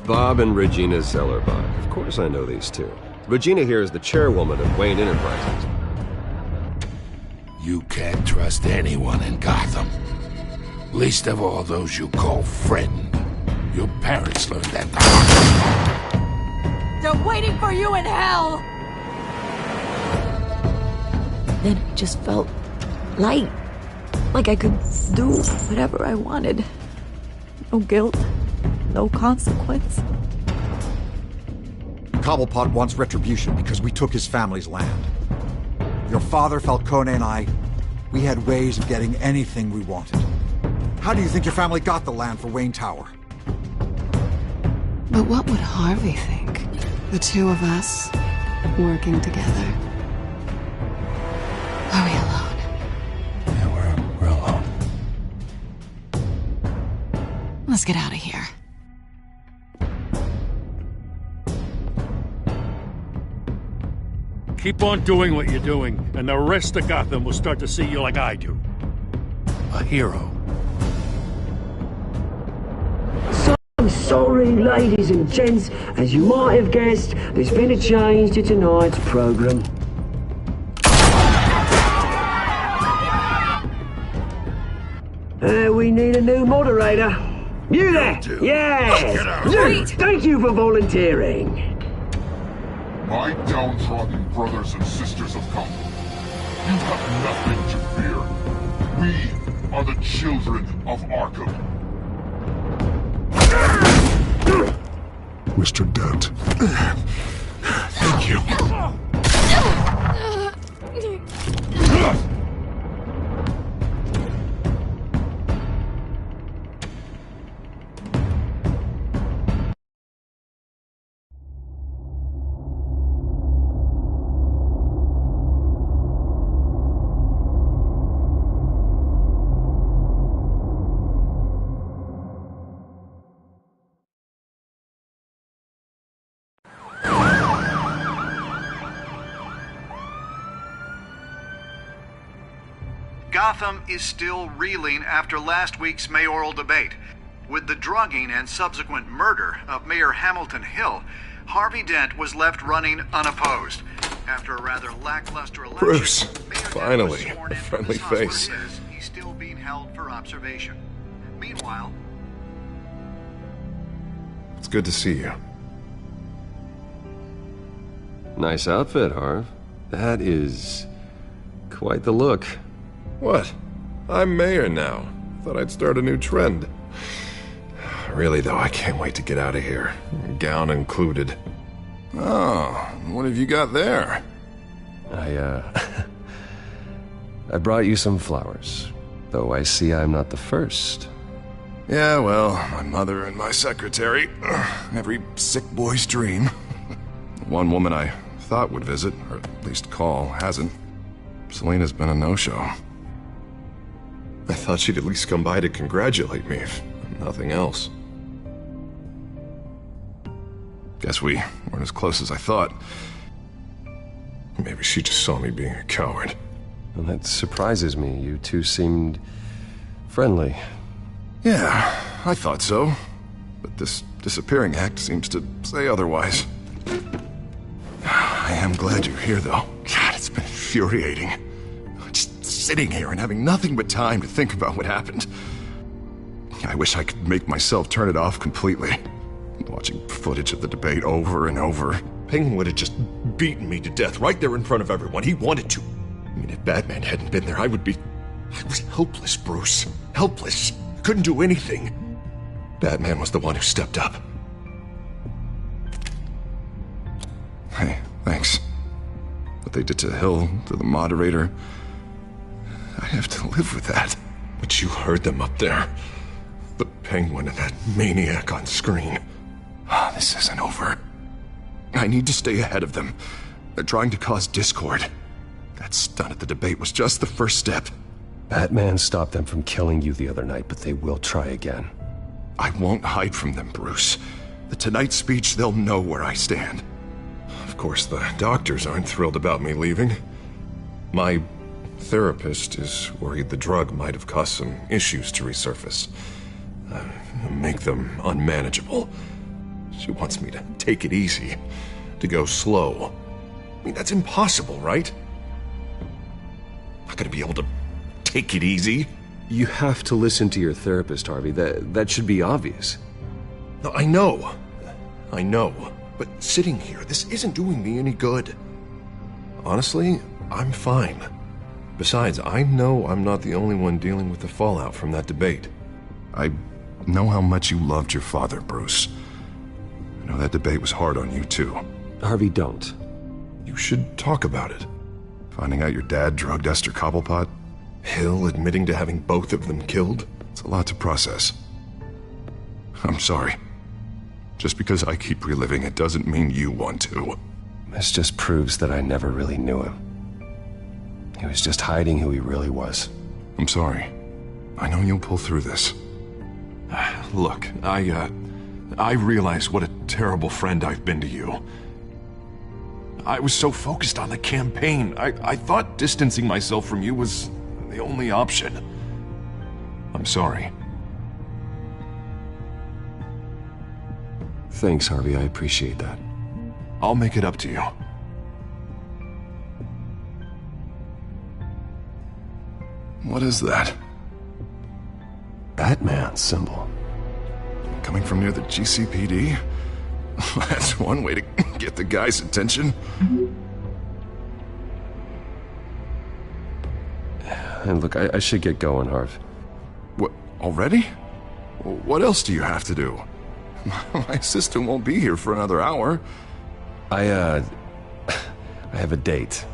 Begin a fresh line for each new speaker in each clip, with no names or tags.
Bob and Regina Zellerbach. Of course I know these two. Regina here is the chairwoman of Wayne Enterprises.
You can't trust anyone in Gotham. Least of all those you call friend. Your parents learned that the hard way.
They're waiting for you in hell!
Then it just felt light. Like I could do whatever I wanted. No guilt, no consequence.
Cobblepot wants retribution because we took his family's land. Your father, Falcone, and I, we had ways of getting anything we wanted. How do you think your family got the land for Wayne Tower?
But what would Harvey think? The two of us working together. Are we alone?
Yeah, we're alone.
Let's get out of here.
Keep on doing what you're doing, and the rest of Gotham will start to see you like I do. A hero.
So I'm sorry, ladies and gents. As you might have guessed, there's been a change to tonight's program. We need a new moderator. You there? Yes!
Wait!
Thank you for volunteering.
My downtrodden brothers and sisters of Gotham, you have nothing to fear. We are the children of Arkham.
Mr. Dent. Thank you.
Gotham is still reeling after last week's mayoral debate. With the drugging and subsequent murder of Mayor Hamilton Hill, Harvey Dent was left running unopposed. After a rather lackluster election,
Bruce,
Mayor Dent
finally,
was sworn
a
in,
friendly
but the
face.
hospital is, he's still being held for observation. Meanwhile,
It's good to see you. Nice outfit, Harv. That is quite the look.
What? I'm mayor now. Thought I'd start a new trend.
Really, though, I can't wait to get out of here. Gown included.
Oh, what have you got there?
I brought you some flowers. Though I see I'm not the first.
Yeah, well, my mother and my secretary. Every sick boy's dream. One woman I thought would visit, or at least call, hasn't. Selena's been a no-show. I thought she'd at least come by to congratulate me, if nothing else. Guess we weren't as close as I thought. Maybe she just saw me being a coward.
Well, that surprises me. You two seemed friendly.
Yeah, I thought so. But this disappearing act seems to say otherwise. I am glad you're here, though. God, it's been infuriating. Just sitting here and having nothing but time to think about what happened. I wish I could make myself turn it off completely. Watching footage of the debate over and over. Penguin would have just beaten me to death right there in front of everyone. He wanted to. I mean, if Batman hadn't been there, I was helpless, Bruce. Helpless. Couldn't do anything. Batman was the one who stepped up. Hey, thanks. What they did to Hill, to the moderator, I have to live with that. But you heard them up there. The Penguin and that maniac on screen. This isn't over. I need to stay ahead of them. They're trying to cause discord. That stunt at the debate was just the first step.
Batman stopped them from killing you the other night, but they will try again.
I won't hide from them, Bruce. The Tonight speech, they'll know where I stand. Of course, the doctors aren't thrilled about me leaving. My therapist is worried the drug might have caused some issues to resurface. Make them unmanageable. She wants me to take it easy, to go slow. I mean, that's impossible, right? Not gonna be able to take it easy.
You have to listen to your therapist, Harvey. That should be obvious.
No, I know. But sitting here, this isn't doing me any good. Honestly, I'm fine. Besides, I know I'm not the only one dealing with the fallout from that debate. I know how much you loved your father, Bruce. I know that debate was hard on you, too.
Harvey, don't.
You should talk about it. Finding out your dad drugged Esther Cobblepot, Hill admitting to having both of them killed, it's a lot to process. I'm sorry. Just because I keep reliving it doesn't mean you want to.
This just proves that I never really knew him. He was just hiding who he really was.
I'm sorry. I know you'll pull through this. Look, I realize what a terrible friend I've been to you. I was so focused on the campaign. I thought distancing myself from you was the only option. I'm sorry.
Thanks, Harvey. I appreciate that.
I'll make it up to you. What is that?
Batman symbol.
Coming from near the GCPD? That's one way to get the guy's attention.
And look, I should get going, Harv.
What, already? What else do you have to do? My assistant won't be here for another hour.
I have a date,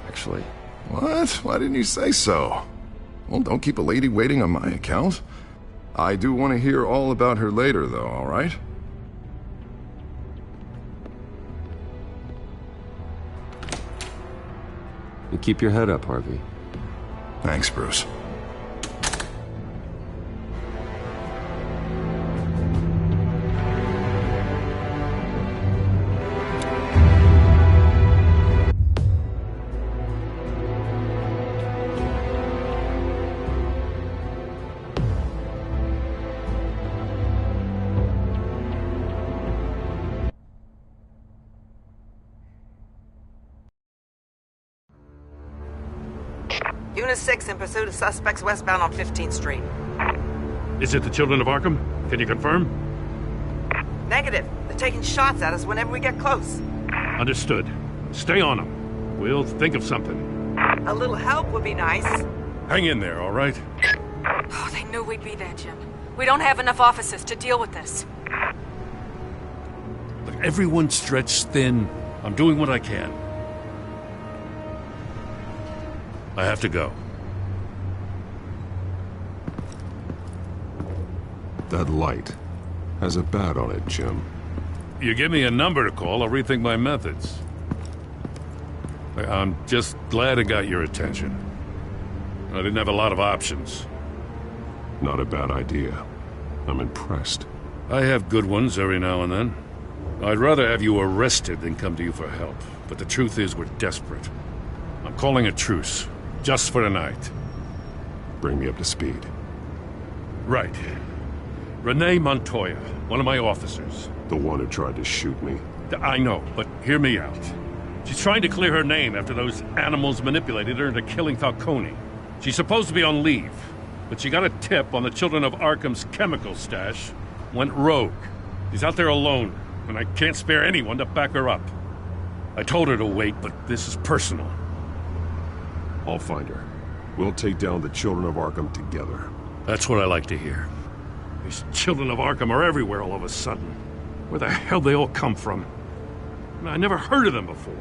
actually.
What? Why didn't you say so? Well, don't keep a lady waiting on my account. I do want to hear all about her later, though, all right?
You keep your head up, Harvey.
Thanks, Bruce.
Unit 6 in pursuit of suspects westbound on 15th Street.
Is it the Children of Arkham? Can you confirm?
Negative. They're taking shots at us whenever we get close.
Understood. Stay on them. We'll think of something.
A little help would be nice.
Hang in there, all right?
Oh, they knew we'd be there, Jim. We don't have enough officers to deal with this.
Look, everyone's stretched thin. I'm doing what I can. I have to go.
That light has a bat on it, Jim.
You give me a number to call, I'll rethink my methods. I'm just glad it got your attention. I didn't have a lot of options.
Not a bad idea. I'm impressed.
I have good ones every now and then. I'd rather have you arrested than come to you for help. But the truth is we're desperate. I'm calling a truce. Just for tonight.
Bring me up to speed.
Right. Renee Montoya, one of my officers.
The one who tried to shoot me.
I know, but hear me out. She's trying to clear her name after those animals manipulated her into killing Falcone. She's supposed to be on leave, but she got a tip on the Children of Arkham's chemical stash, went rogue. She's out there alone, and I can't spare anyone to back her up. I told her to wait, but this is personal.
I'll find her. We'll take down the Children of Arkham together.
That's what I like to hear. These Children of Arkham are everywhere all of a sudden. Where the hell they all come from? I never heard of them before.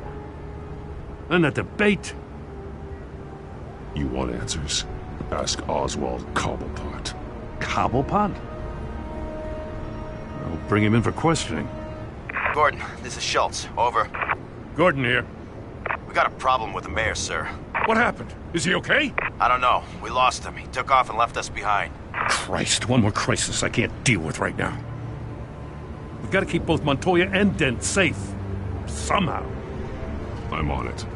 And that debate.
You want answers? Ask Oswald Cobblepot.
Cobblepot? I'll bring him in for questioning.
Gordon, this is Schultz. Over.
Gordon here.
We got a problem with the mayor, sir.
What happened? Is he okay?
I don't know. We lost him. He took off and left us behind.
Christ, one more crisis I can't deal with right now. We've got to keep both Montoya and Dent safe. Somehow.
I'm on it.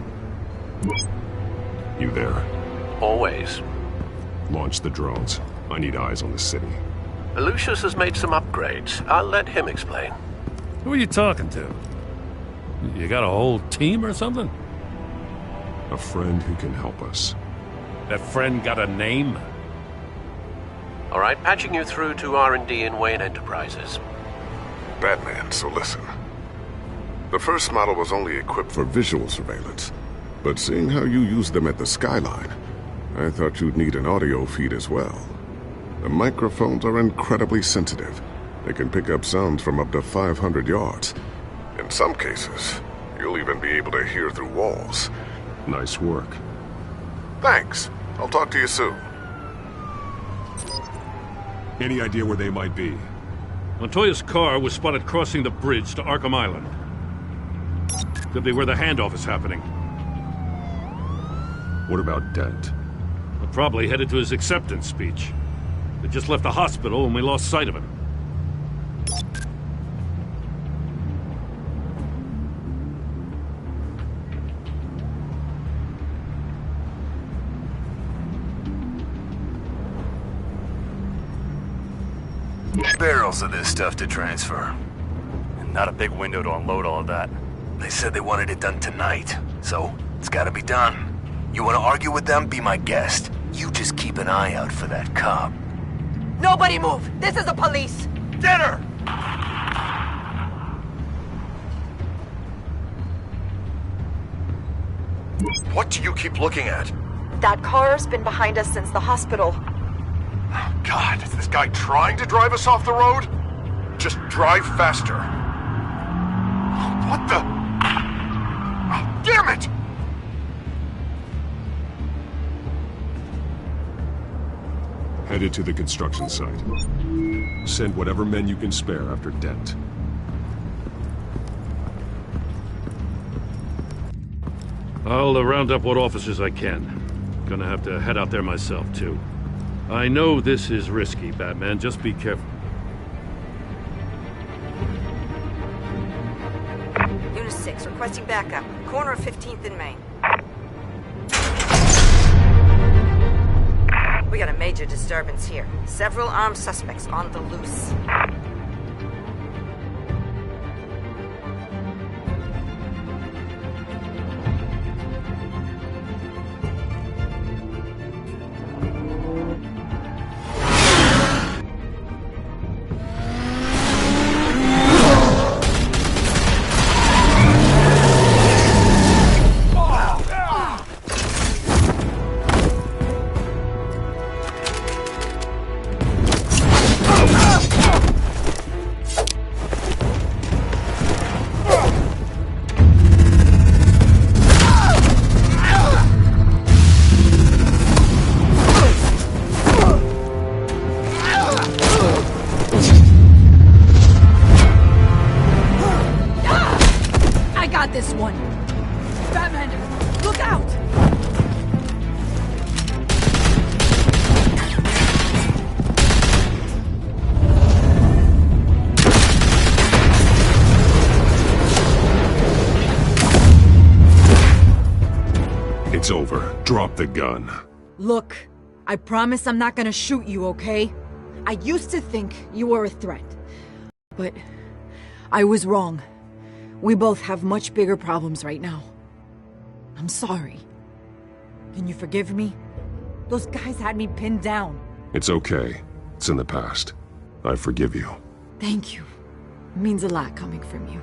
You there?
Always.
Launch the drones. I need eyes on the city.
Lucius has made some upgrades. I'll let him explain.
Who are you talking to? You got a whole team or something?
A friend who can help us.
That friend got a name?
All right, patching you through to R&D in Wayne Enterprises.
Batman, so listen. The first model was only equipped for visual surveillance. But seeing how you use them at the skyline, I thought you'd need an audio feed as well. The microphones are incredibly sensitive. They can pick up sounds from up to 500 yards. In some cases, you'll even be able to hear through walls.
Nice work.
Thanks. I'll talk to you soon.
Any idea where they might be?
Montoya's car was spotted crossing the bridge to Arkham Island. Could be where the handoff is happening.
What about Dent?
We're probably headed to his acceptance speech. They just left the hospital and we lost sight of him.
Barrels of this stuff to transfer. And not a big window to unload all of that. They said they wanted it done tonight, so it's gotta be done. You wanna argue with them? Be my guest. You just keep an eye out for that cop.
Nobody move! This is the police!
Get her!
What do you keep looking at?
That car's been behind us since the hospital.
God, is this guy trying to drive us off the road? Just drive faster. What the? Oh, damn it!
Headed to the construction site. Send whatever men you can spare after Dent.
I'll round up what officers I can. Gonna have to head out there myself, too. I know this is risky, Batman. Just be careful.
Unit 6, requesting backup. Corner of 15th and Main. We got a major disturbance here. Several armed suspects on the loose.
This one. Batman, look out!
It's over. Drop the gun.
Look, I promise I'm not gonna shoot you, okay? I used to think you were a threat, but I was wrong. We both have much bigger problems right now. I'm sorry. Can you forgive me? Those guys had me pinned down.
It's okay. It's in the past. I forgive you.
Thank you. It means a lot coming from you.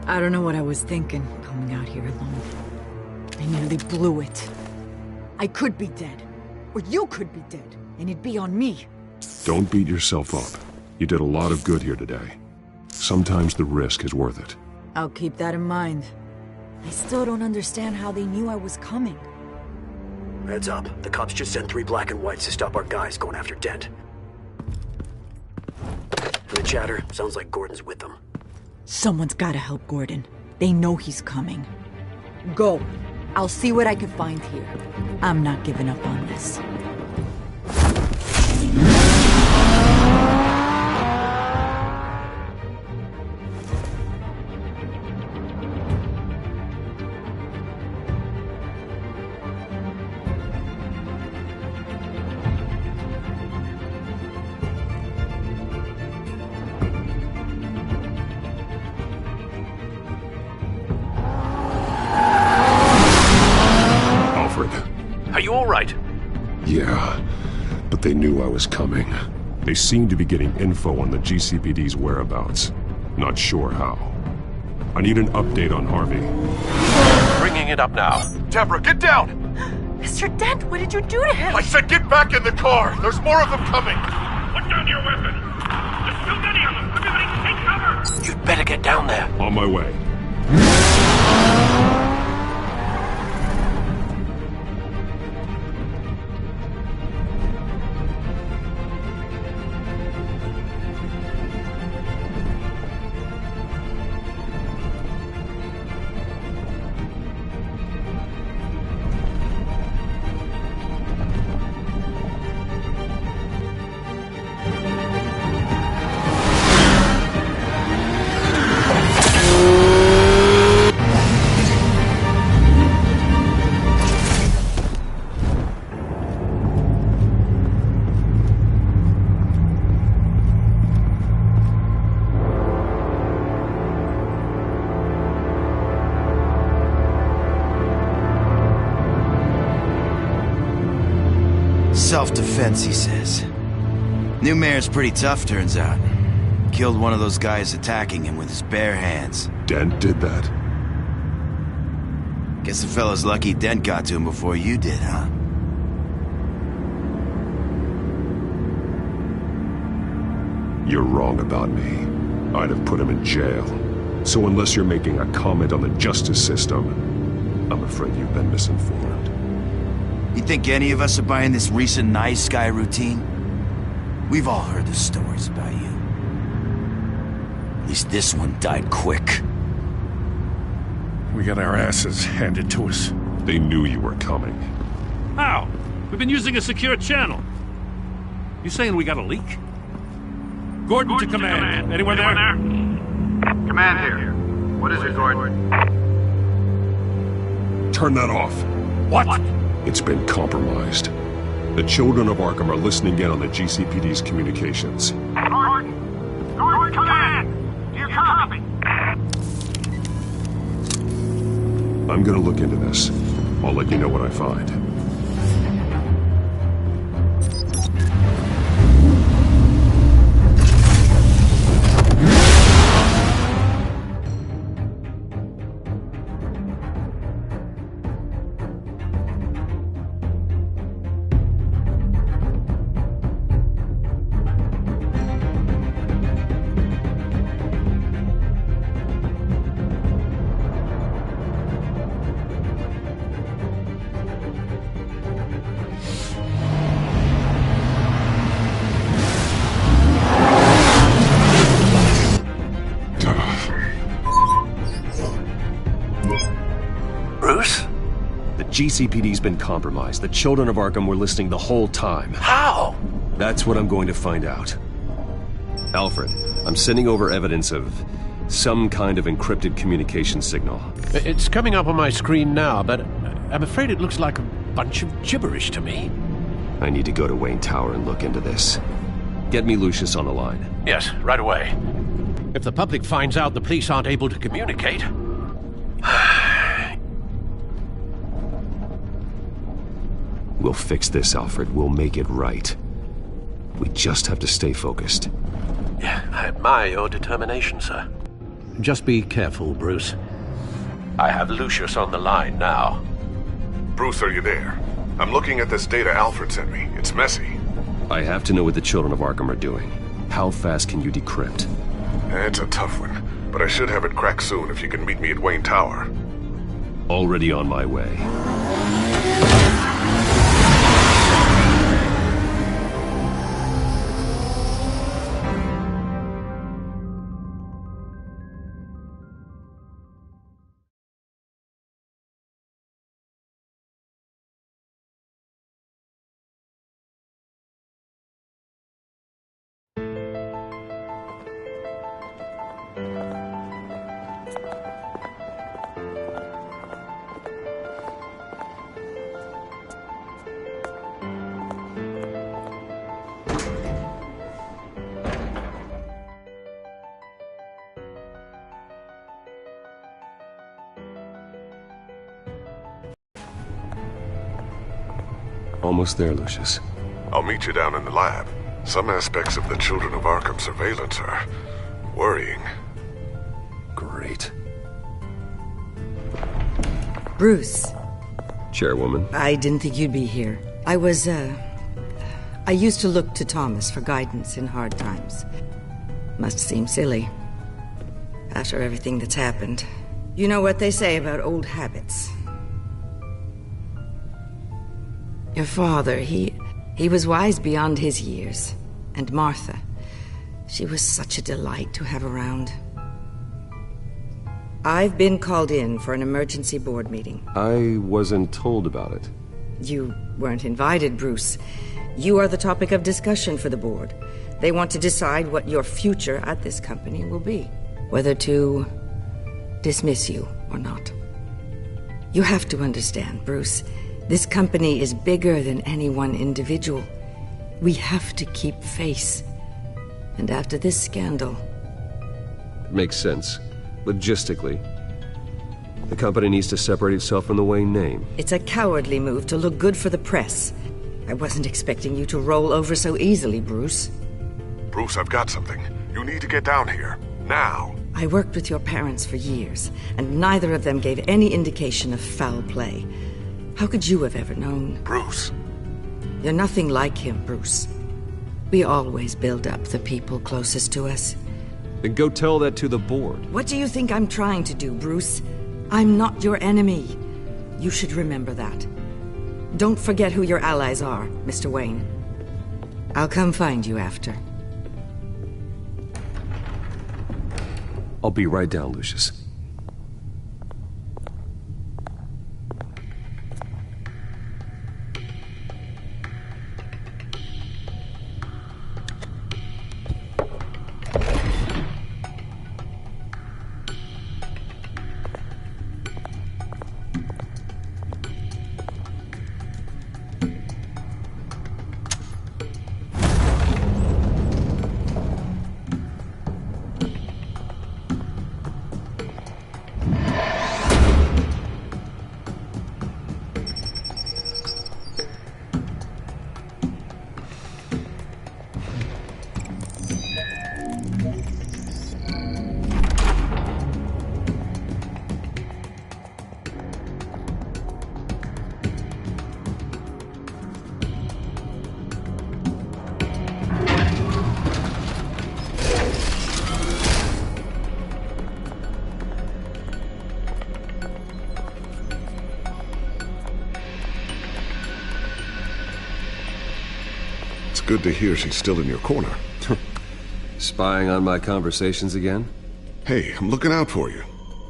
I don't know what I was thinking, coming out here alone. I nearly blew it. I could be dead. Or you could be dead, and it'd be on me.
Don't beat yourself up. You did a lot of good here today. Sometimes the risk is worth it.
I'll keep that in mind. I still don't understand how they knew I was coming.
Heads up. The cops just sent 3 black and whites to stop our guys going after Dent. From the chatter, sounds like Gordon's with them.
Someone's gotta help Gordon. They know he's coming. Go. I'll see what I can find here. I'm not giving up on this.
Yeah, but they knew I was coming. They seem to be getting info on the GCPD's whereabouts. Not sure how. I need an update on Harvey.
Bringing it up now.
Deborah, get down!
Mr. Dent, what did you do to him?
I said get back in the car! There's more of them coming!
Put down your weapon! There's too many of them! Everybody take cover!
You'd better get down there.
On my way.
Self-defense, he says. New mayor's pretty tough, turns out. Killed one of those guys attacking him with his bare hands.
Dent did that?
Guess the fella's lucky Dent got to him before you did, huh?
You're wrong about me. I'd have put him in jail. So unless you're making a comment on the justice system, I'm afraid you've been misinformed.
You think any of us are buying this recent nice guy routine? We've all heard the stories about you. At least this one died quick.
We got our asses handed to us.
They knew you were coming.
How? We've been using a secure channel. You saying we got a leak? Gordon to command. Anyone there?
Command here. What is it, Gordon?
Turn that off.
What?
It's been compromised. The children of Arkham are listening in on the GCPD's communications.
Gordon! Gordon, command! Do you copy?
I'm gonna look into this. I'll let you know what I find.
GCPD's been compromised. The children of Arkham were listening the whole time.
How?
That's what I'm going to find out. Alfred, I'm sending over evidence of some kind of encrypted communication signal.
It's coming up on my screen now, but I'm afraid it looks like a bunch of gibberish to me.
I need to go to Wayne Tower and look into this. Get me Lucius on the line.
Yes, right away. If the public finds out the police aren't able to communicate...
We'll fix this, Alfred. We'll make it right. We just have to stay focused.
Yeah, I admire your determination, sir. Just be careful, Bruce. I have Lucius on the line now.
Bruce, are you there? I'm looking at this data Alfred sent me. It's messy.
I have to know what the children of Arkham are doing. How fast can you decrypt?
It's a tough one, but I should have it cracked soon if you can meet me at Wayne Tower.
Already on my way. Almost there, Lucius.
I'll meet you down in the lab. Some aspects of the Children of Arkham surveillance are worrying.
Great.
Bruce.
Chairwoman.
I didn't think you'd be here. I used to look to Thomas for guidance in hard times. Must seem silly. After everything that's happened. You know what they say about old habits. Your father, he was wise beyond his years. And Martha, she was such a delight to have around. I've been called in for an emergency board meeting.
I wasn't told about it.
You weren't invited, Bruce. You are the topic of discussion for the board. They want to decide what your future at this company will be. Whether to dismiss you or not. You have to understand, Bruce. This company is bigger than any one individual. We have to keep face. And after this scandal...
Makes sense. Logistically. The company needs to separate itself from the Wayne name.
It's a cowardly move to look good for the press. I wasn't expecting you to roll over so easily, Bruce.
Bruce, I've got something. You need to get down here. Now.
I worked with your parents for years, and neither of them gave any indication of foul play. How could you have ever known?
Bruce.
You're nothing like him, Bruce. We always build up the people closest to us.
Then go tell that to the board.
What do you think I'm trying to do, Bruce? I'm not your enemy. You should remember that. Don't forget who your allies are, Mr. Wayne. I'll come find you after.
I'll be right down, Lucius.
Good to hear she's still in your corner.
Spying on my conversations again?
Hey, I'm looking out for you.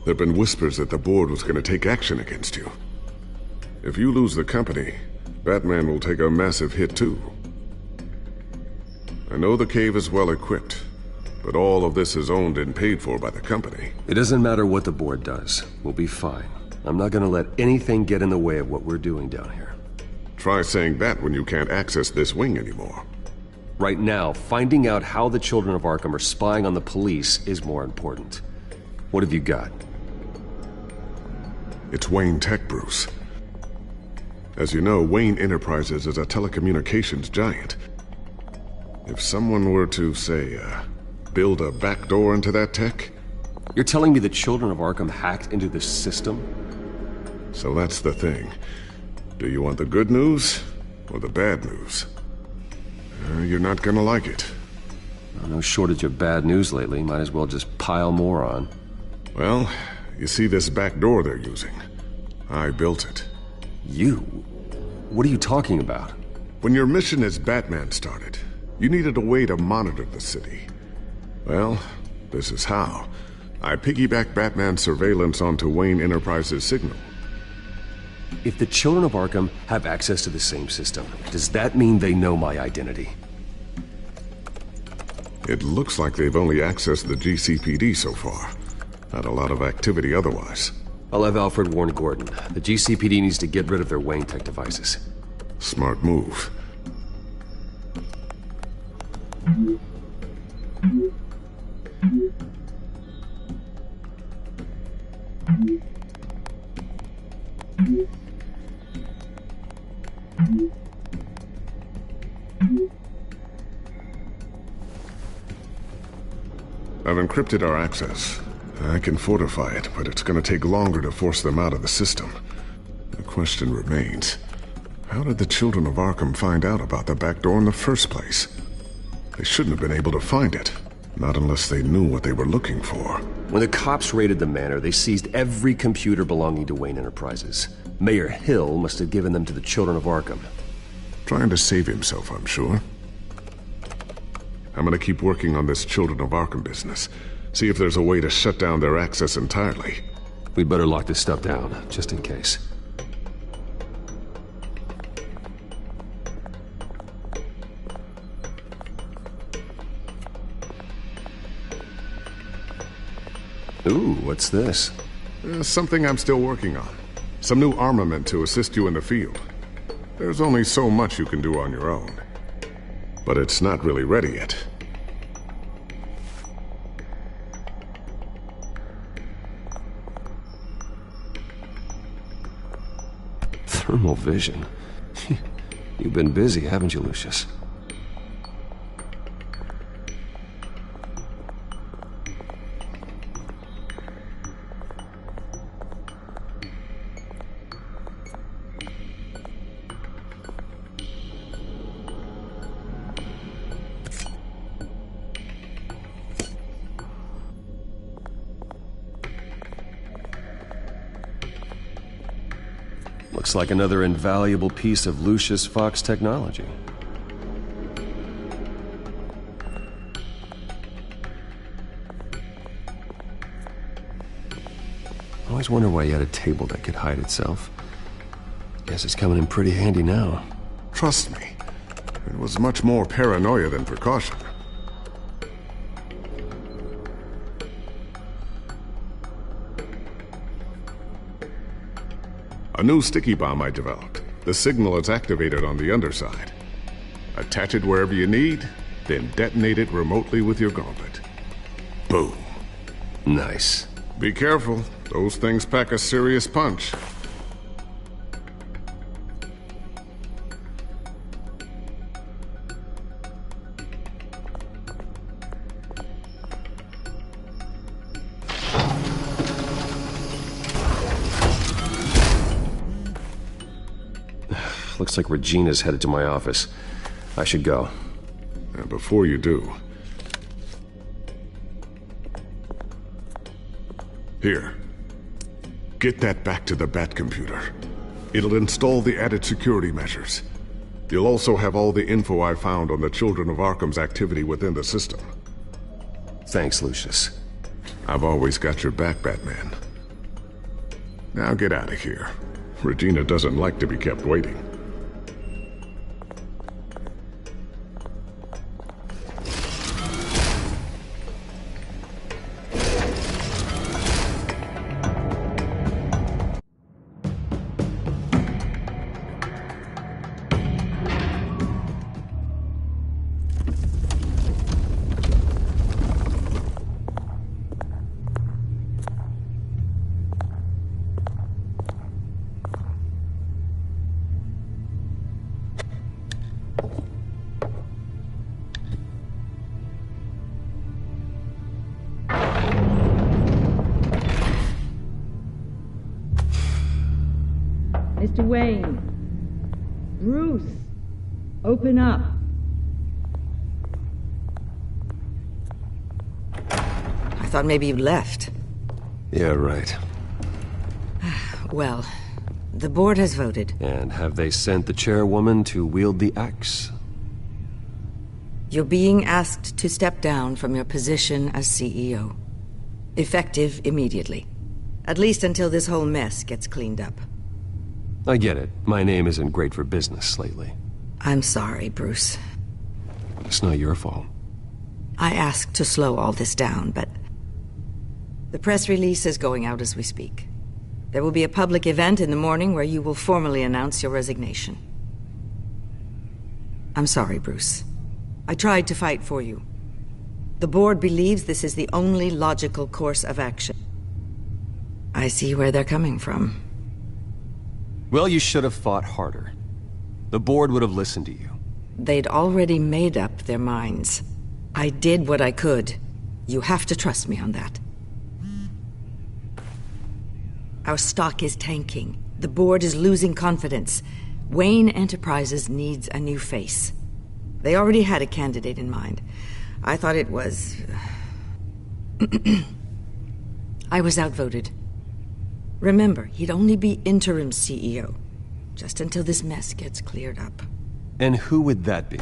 There've been whispers that the board was going to take action against you. If you lose the company, Batman will take a massive hit too. I know the cave is well equipped, but all of this is owned and paid for by the company.
It doesn't matter what the board does. We'll be fine. I'm not going to let anything get in the way of what we're doing down here.
Try saying that when you can't access this wing anymore.
Right now, finding out how the Children of Arkham are spying on the police is more important. What have you got?
It's Wayne Tech, Bruce. As you know, Wayne Enterprises is a telecommunications giant. If someone were to, say, build a backdoor into that tech...
You're telling me the Children of Arkham hacked into this system?
So that's the thing. Do you want the good news or the bad news? You're not gonna like it.
No shortage of bad news lately. Might as well just pile more on.
Well, you see this back door they're using? I built it.
You? What are you talking about?
When your mission as Batman started, you needed a way to monitor the city. Well, this is how. I piggybacked Batman's surveillance onto Wayne Enterprises' signal.
If the Children of Arkham have access to the same system, does that mean they know my identity?
It looks like they've only accessed the GCPD so far. Not a lot of activity otherwise.
I'll have Alfred warn Gordon. The GCPD needs to get rid of their Wayne Tech devices.
Smart move. I've encrypted our access. I can fortify it, but it's gonna take longer to force them out of the system. The question remains, how did the children of Arkham find out about the back door in the first place? They shouldn't have been able to find it. Not unless they knew what they were looking for.
When the cops raided the manor, they seized every computer belonging to Wayne Enterprises. Mayor Hill must have given them to the children of Arkham.
Trying to save himself, I'm sure. I'm gonna keep working on this Children of Arkham business. See if there's a way to shut down their access entirely.
We'd better lock this stuff down, just in case. Ooh, what's this?
Something I'm still working on. Some new armament to assist you in the field. There's only so much you can do on your own. But it's not really ready yet.
Thermal vision. You've been busy, haven't you, Lucius? Looks like another invaluable piece of Lucius Fox technology. I always wonder why you had a table that could hide itself. Guess it's coming in pretty handy now.
Trust me, it was much more paranoia than precaution. A new sticky bomb I developed. The signal is activated on the underside. Attach it wherever you need, then detonate it remotely with your gauntlet. Boom.
Nice.
Be careful. Those things pack a serious punch.
Looks like Regina's headed to my office. I should go.
And before you do... Here. Get that back to the Bat computer. It'll install the added security measures. You'll also have all the info I found on the Children of Arkham's activity within the system.
Thanks, Lucius.
I've always got your back, Batman. Now get out of here. Regina doesn't like to be kept waiting.
Mr. Wayne. Bruce. Open up. I thought maybe you left.
Yeah, right.
Well, the board has voted.
And have they sent the chairwoman to wield the axe?
You're being asked to step down from your position as CEO. Effective immediately. At least until this whole mess gets cleaned up.
I get it. My name isn't great for business lately.
I'm sorry, Bruce.
It's not your fault.
I asked to slow all this down, but... the press release is going out as we speak. There will be a public event in the morning where you will formally announce your resignation. I'm sorry, Bruce. I tried to fight for you. The board believes this is the only logical course of action. I see where they're coming from.
Well, you should have fought harder. The board would have listened to you.
They'd already made up their minds. I did what I could. You have to trust me on that. Our stock is tanking. The board is losing confidence. Wayne Enterprises needs a new face. They already had a candidate in mind. I thought it was... I was outvoted. Remember, he'd only be interim CEO, just until this mess gets cleared up.
And who would that be?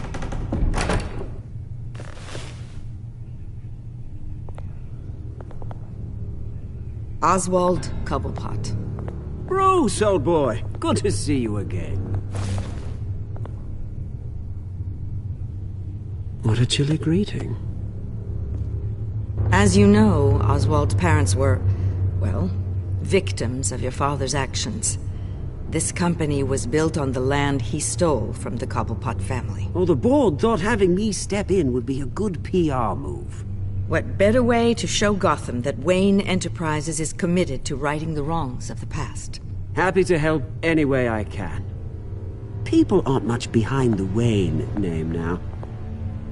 Oswald Cobblepot.
Bruce, old boy. Good to see you again. What a chilly greeting.
As you know, Oswald's parents were, well, victims of your father's actions. This company was built on the land he stole from the Cobblepot family.
Oh, the board thought having me step in would be a good PR move.
What better way to show Gotham that Wayne Enterprises is committed to righting the wrongs of the past?
Happy to help any way I can. People aren't much behind the Wayne name now.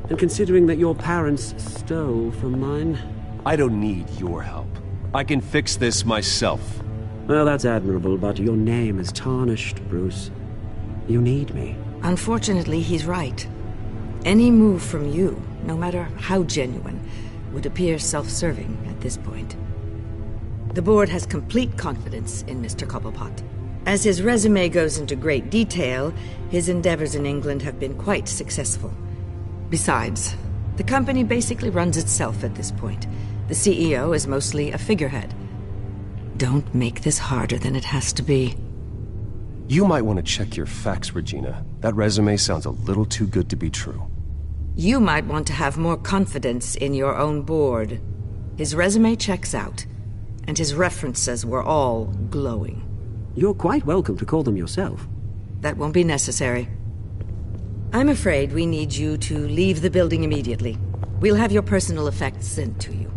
And considering that your parents stole from mine...
I don't need your help. I can fix this myself.
Well, that's admirable, but your name is tarnished, Bruce. You need me.
Unfortunately, he's right. Any move from you, no matter how genuine, would appear self-serving at this point. The board has complete confidence in Mr. Cobblepot. As his resume goes into great detail, his endeavors in England have been quite successful. Besides, the company basically runs itself at this point. The CEO is mostly a figurehead. Don't make this harder than it has to be.
You might want to check your facts, Regina. That resume sounds a little too good to be true.
You might want to have more confidence in your own board. His resume checks out, and his references were all glowing.
You're quite welcome to call them yourself.
That won't be necessary. I'm afraid we need you to leave the building immediately. We'll have your personal effects sent to you.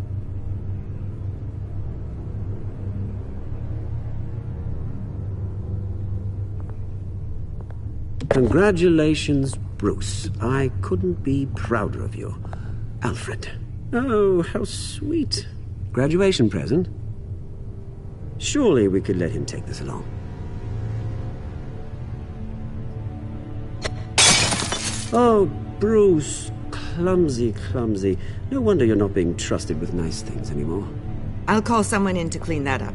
Congratulations, Bruce. I couldn't be prouder of you. Alfred. Oh, how sweet. Graduation present? Surely we could let him take this along. Oh, Bruce. Clumsy, clumsy. No wonder you're not being trusted with nice things anymore.
I'll call someone in to clean that up.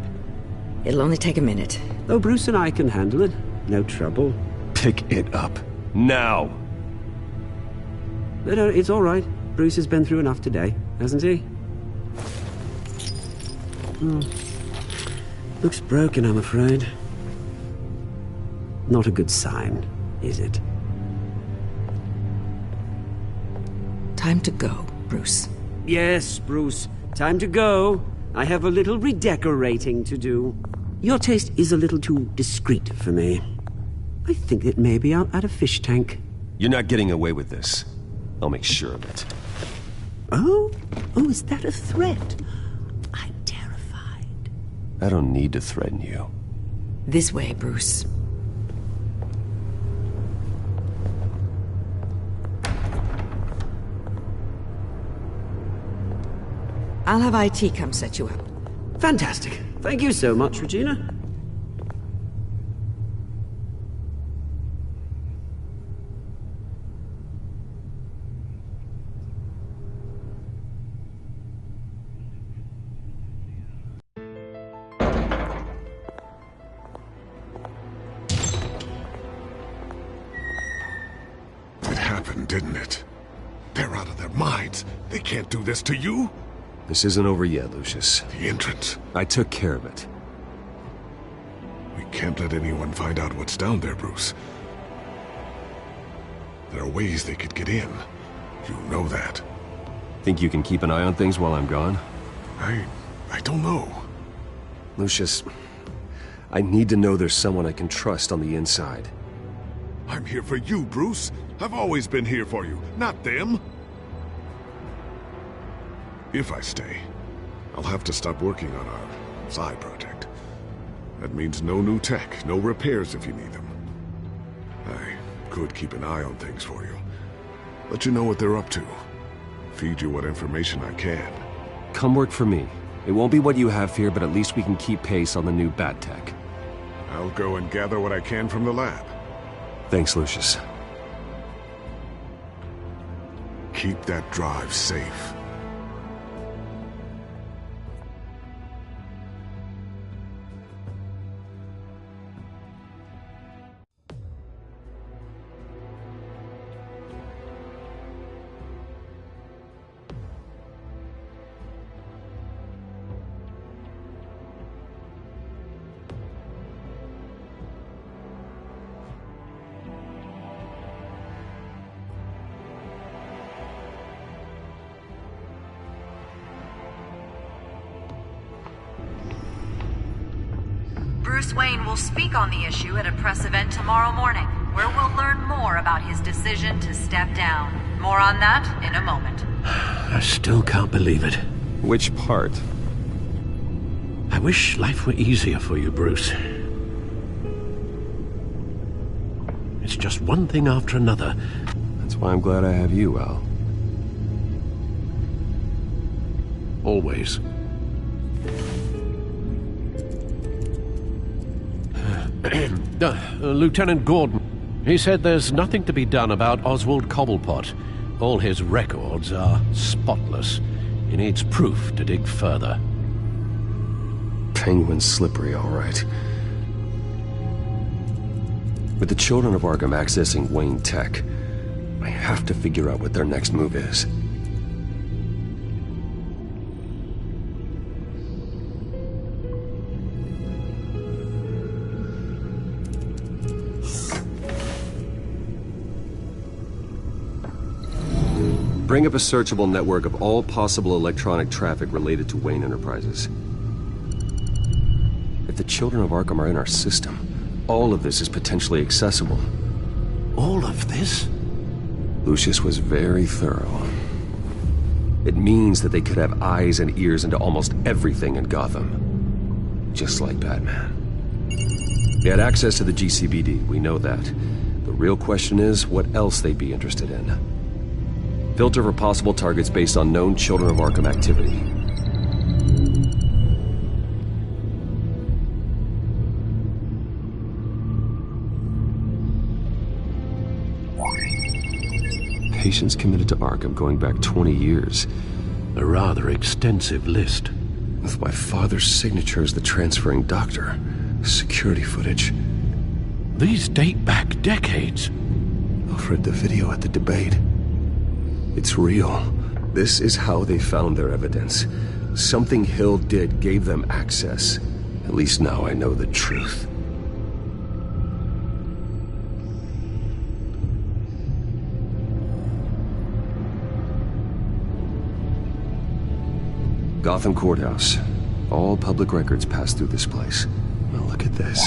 It'll only take a minute.
Oh, Bruce and I can handle it. No trouble.
Pick it up. Now!
No, it's all right. Bruce has been through enough today, hasn't he? Looks broken, I'm afraid. Not a good sign, is it?
Time to go, Bruce.
Yes, Bruce. Time to go. I have a little redecorating to do. Your taste is a little too discreet for me. I think it may be out at a fish tank.
You're not getting away with this. I'll make sure of it.
Oh? Oh, is that a threat? I'm terrified.
I don't need to threaten you.
This way, Bruce. I'll have IT come set you up.
Fantastic. Thank you so much, Regina.
Didn't it? They're out of their minds. They can't do this to you.
This isn't over yet, Lucius.
The entrance.
I took care of it.
We can't let anyone find out what's down there, Bruce. There are ways they could get in. You know that.
Think you can keep an eye on things while I'm gone?
I don't know.
Lucius, I need to know there's someone I can trust on the inside.
I'm here for you, Bruce. I've always been here for you, not them. If I stay, I'll have to stop working on our side project. That means no new tech, no repairs if you need them. I could keep an eye on things for you. Let you know what they're up to. Feed you what information I can.
come work for me. It won't be what you have here, but at least we can keep pace on the new bat tech.
I'll go and gather what I can from the lab.
Thanks, Lucius.
Keep that drive safe.
Bruce Wayne will speak on the issue at a press event tomorrow morning, where we'll learn more about his decision to step down. More on that in a moment.
I still can't believe it.
Which part?
I wish life were easier for you, Bruce. It's just one thing after another.
That's why I'm glad I have you, Al.
Always. Lieutenant Gordon, he said there's nothing to be done about Oswald Cobblepot. All his records are spotless. He needs proof to dig further.
Penguin's slippery, all right. With the children of Arkham accessing Wayne Tech, I have to figure out what their next move is. Bring up a searchable network of all possible electronic traffic related to Wayne Enterprises. If the children of Arkham are in our system, all of this is potentially accessible.
All of this?
Lucius was very thorough. It means that they could have eyes and ears into almost everything in Gotham. Just like Batman. They had access to the GCPD, we know that. The real question is what else they'd be interested in. Filter for possible targets based on known Children of Arkham activity. Patients committed to Arkham going back 20 years.
A rather extensive list.
With my father's signature as the transferring doctor. Security footage.
These date back decades.
Alfred, the video at the debate. It's real. This is how they found their evidence. Something Hill did gave them access. At least now I know the truth. Gotham Courthouse. All public records pass through this place. Now look at this.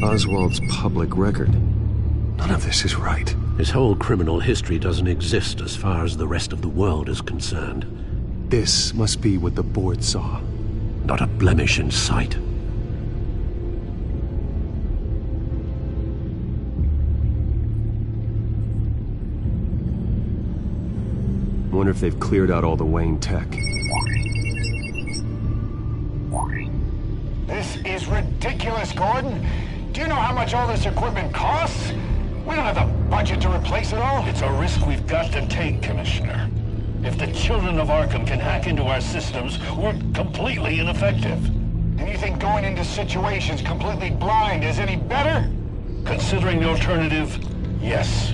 Oswald's public record. None of this is right.
His whole criminal history doesn't exist as far as the rest of the world is concerned.
This must be what the board saw.
Not a blemish in sight.
Wonder if they've cleared out all the Wayne tech.
This is ridiculous, Gordon. Do you know how much all this equipment costs? We don't have the budget to replace it all.
It's a risk we've got to take, Commissioner. If the children of Arkham can hack into our systems, we're completely ineffective.
And you think going into situations completely blind is any better?
Considering the alternative, yes.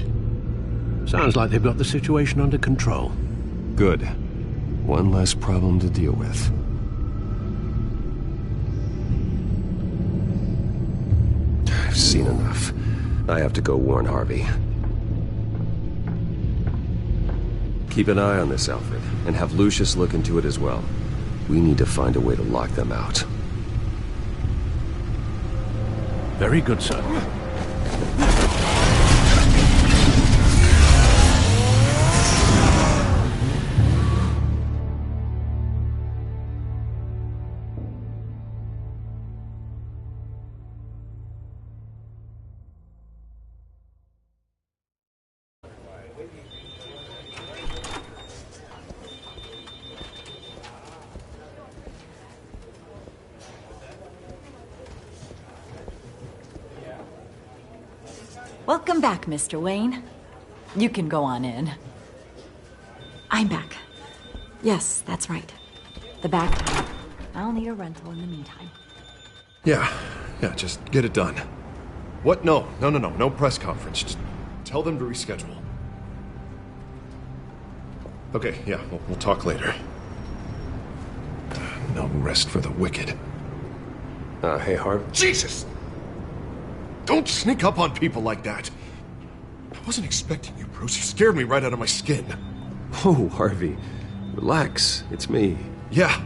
Sounds like they've got the situation under control.
Good. One less problem to deal with. I've seen enough. I have to go warn Harvey. Keep an eye on this, Alfred, and have Lucius look into it as well. We need to find a way to lock them out.
Very good, sir.
Welcome back, Mr. Wayne. You can go on in. I'm back. Yes, that's right. The back time. I'll need a rental in the meantime.
Yeah, just get it done. What? No press conference. Just tell them to reschedule. Okay, yeah, we'll talk later. No rest for the wicked.
Hey, Harv.
Jesus! Don't sneak up on people like that. I wasn't expecting you, Bruce. You scared me right out of my skin.
Oh, Harvey. Relax. It's me.
Yeah,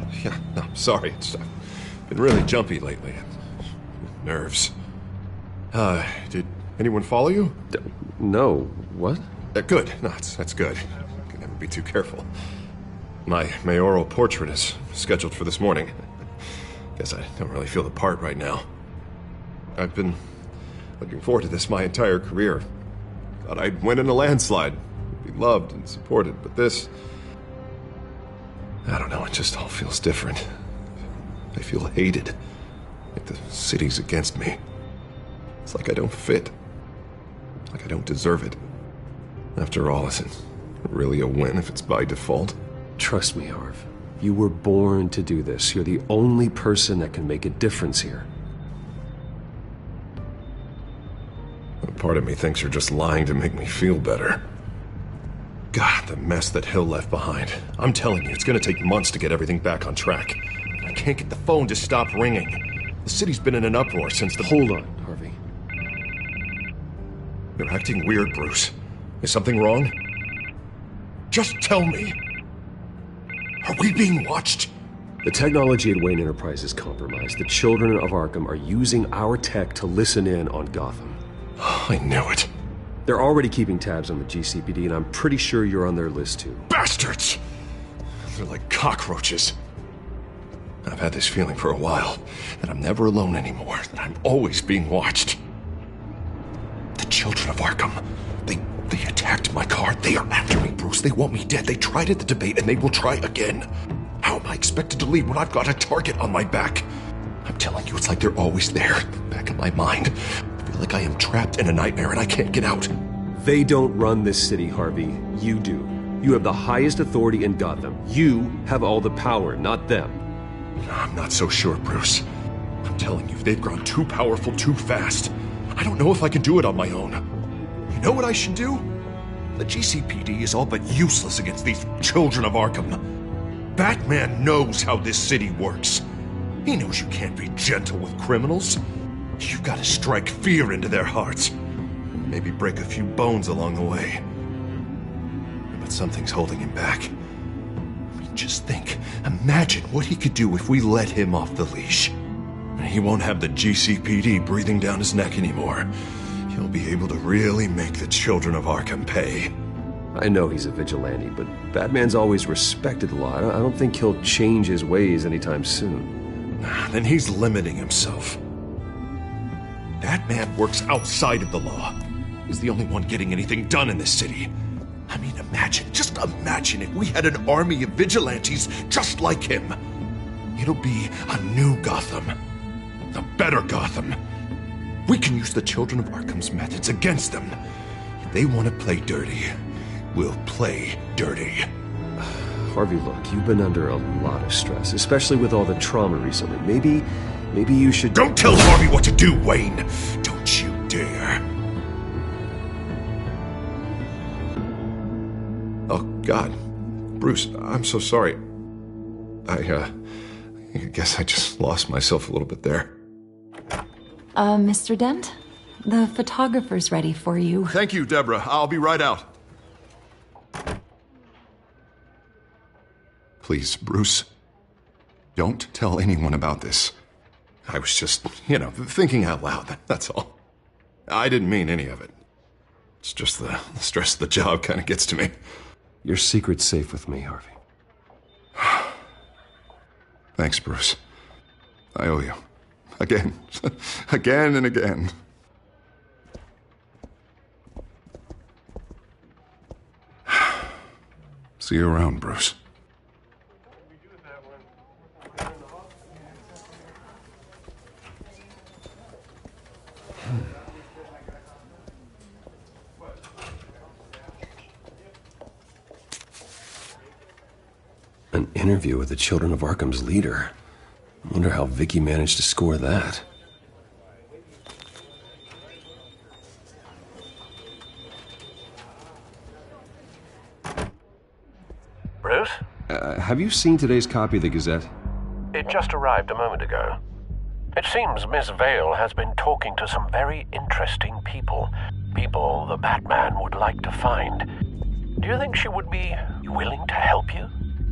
no, sorry. I've been really jumpy lately. Nerves. Did anyone follow you?
No. What?
Good. No, that's good. Can never be too careful. My mayoral portrait is scheduled for this morning. Guess I don't really feel the part right now. I've been looking forward to this my entire career. Thought I'd win in a landslide, be loved and supported, but this... I don't know, it just all feels different. I feel hated. Like the city's against me. It's like I don't fit. Like I don't deserve it. After all, is it really a win if it's by default?
Trust me, Harv. You were born to do this. You're the only person that can make a difference here.
A part of me thinks you're just lying to make me feel better. God, the mess that Hill left behind. I'm telling you, it's gonna take months to get everything back on track. I can't get the phone to stop ringing. The city's been in an uproar since the...
Hold on, Harvey.
You're acting weird, Bruce. Is something wrong? Just tell me. Are we being watched?
The technology at Wayne Enterprise is compromised. The children of Arkham are using our tech to listen in on Gotham.
I knew it.
They're already keeping tabs on the GCPD, and I'm pretty sure you're on their list too.
Bastards! They're like cockroaches. I've had this feeling for a while, that I'm never alone anymore, that I'm always being watched. The children of Arkham, they attacked my car. They are after me, Bruce. They want me dead. They tried at the debate, and they will try again. How am I expected to leave when I've got a target on my back? I'm telling you, it's like they're always there, back in my mind. I feel like I am trapped in a nightmare and I can't get out.
They don't run this city, Harvey. You do. You have the highest authority in Gotham. You have all the power, not them.
I'm not so sure, Bruce. I'm telling you, they've grown too powerful too fast. I don't know if I can do it on my own. You know what I should do? The GCPD is all but useless against these children of Arkham. Batman knows how this city works. He knows you can't be gentle with criminals. You've got to strike fear into their hearts. Maybe break a few bones along the way. But something's holding him back. I mean, just think. Imagine what he could do if we let him off the leash. He won't have the GCPD breathing down his neck anymore. He'll be able to really make the children of Arkham pay.
I know he's a vigilante, but Batman's always respected the law. I don't think he'll change his ways anytime soon.
Then he's limiting himself. Batman works outside of the law. He's the only one getting anything done in this city. I mean, just imagine if we had an army of vigilantes just like him. It'll be a new Gotham. A better Gotham. We can use the children of Arkham's methods against them. If they want to play dirty, we'll play dirty.
Harvey, look, you've been under a lot of stress, especially with all the trauma recently. Maybe you should...
Don't tell Harvey what to do, Wayne! Don't you dare. Oh, God. Bruce, I'm so sorry. I guess I just lost myself a little bit there.
Mr. Dent? The photographer's ready for you.
Thank you, Deborah. I'll be right out. Please, Bruce, don't tell anyone about this. I was just, thinking out loud, that's all. I didn't mean any of it. It's just the stress of the job kind of gets to me.
Your secret's safe with me, Harvey.
Thanks, Bruce. I owe you. Again. Again and again. See you around, Bruce.
An interview with the Children of Arkham's leader. I wonder how Vicky managed to score that.
Bruce?
Have you seen today's copy of the Gazette?
It just arrived a moment ago. It seems Miss Vale has been talking to some very interesting people. People the Batman would like to find. Do you think she would be willing to help you?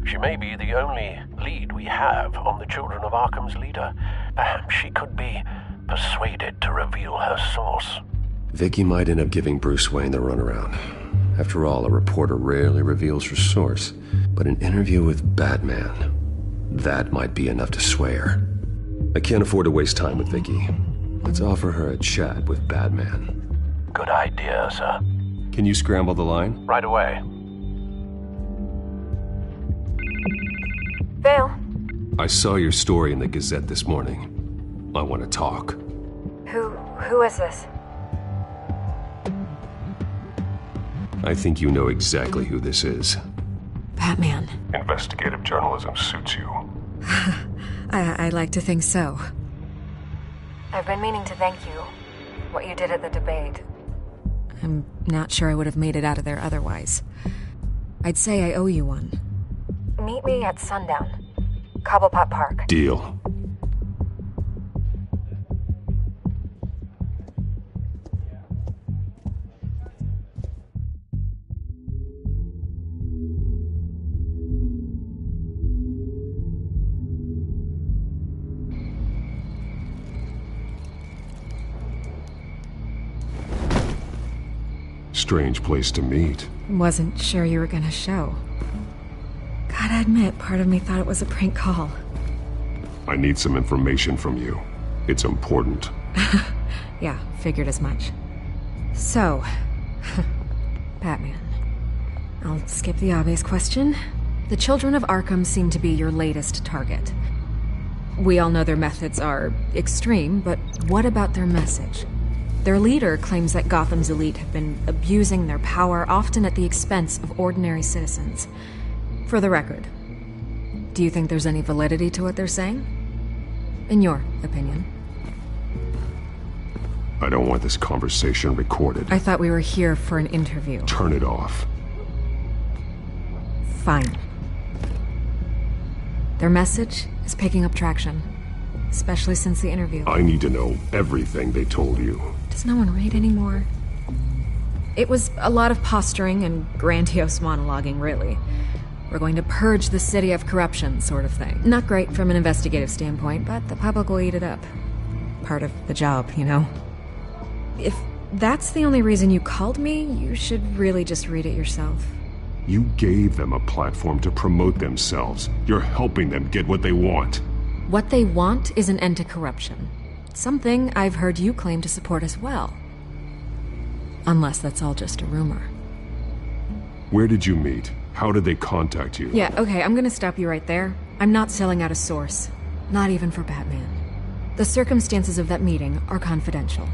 She may be the only lead we have on the Children of Arkham's leader. Perhaps she could be persuaded to reveal her source.
Vicky might end up giving Bruce Wayne the runaround. After all, a reporter rarely reveals her source. But an interview with Batman, that might be enough to sway her. I can't afford to waste time with Vicky. Let's offer her a chat with Batman.
Good idea, sir.
Can you scramble the line?
Right away.
Vale.
I saw your story in the Gazette this morning. I want to talk.
Who is this?
I think you know exactly who this is.
Batman.
Investigative journalism suits you.
I like to think so.
I've been meaning to thank you. What you did at the debate.
I'm not sure I would have made it out of there otherwise. I'd say I owe you one.
Meet me at sundown. Cobblepot Park.
Deal.
Strange place to meet.
Wasn't sure you were gonna show. Gotta admit, part of me thought it was a prank call.
I need some information from you. It's important.
Yeah, figured as much. So, Batman. I'll skip the obvious question. The Children of Arkham seem to be your latest target. We all know their methods are extreme, but what about their message? Their leader claims that Gotham's elite have been abusing their power, often at the expense of ordinary citizens. For the record, do you think there's any validity to what they're saying? In your opinion.
I don't want this conversation recorded.
I thought we were here for an interview.
Turn it off.
Fine. Their message is picking up traction, especially since the interview.
I need to know everything they told you.
Does no one read anymore? It was a lot of posturing and grandiose monologuing, really. We're going to purge the city of corruption, sort of thing. Not great from an investigative standpoint, but the public will eat it up. Part of the job, you know? If that's the only reason you called me, you should really just read it yourself.
You gave them a platform to promote themselves. You're helping them get what they want.
What they want is an end to corruption. Something I've heard you claim to support as well. Unless that's all just a rumor.
Where did you meet? How did they contact you?
Yeah, okay, I'm gonna stop you right there. I'm not selling out a source. Not even for Batman. The circumstances of that meeting are confidential.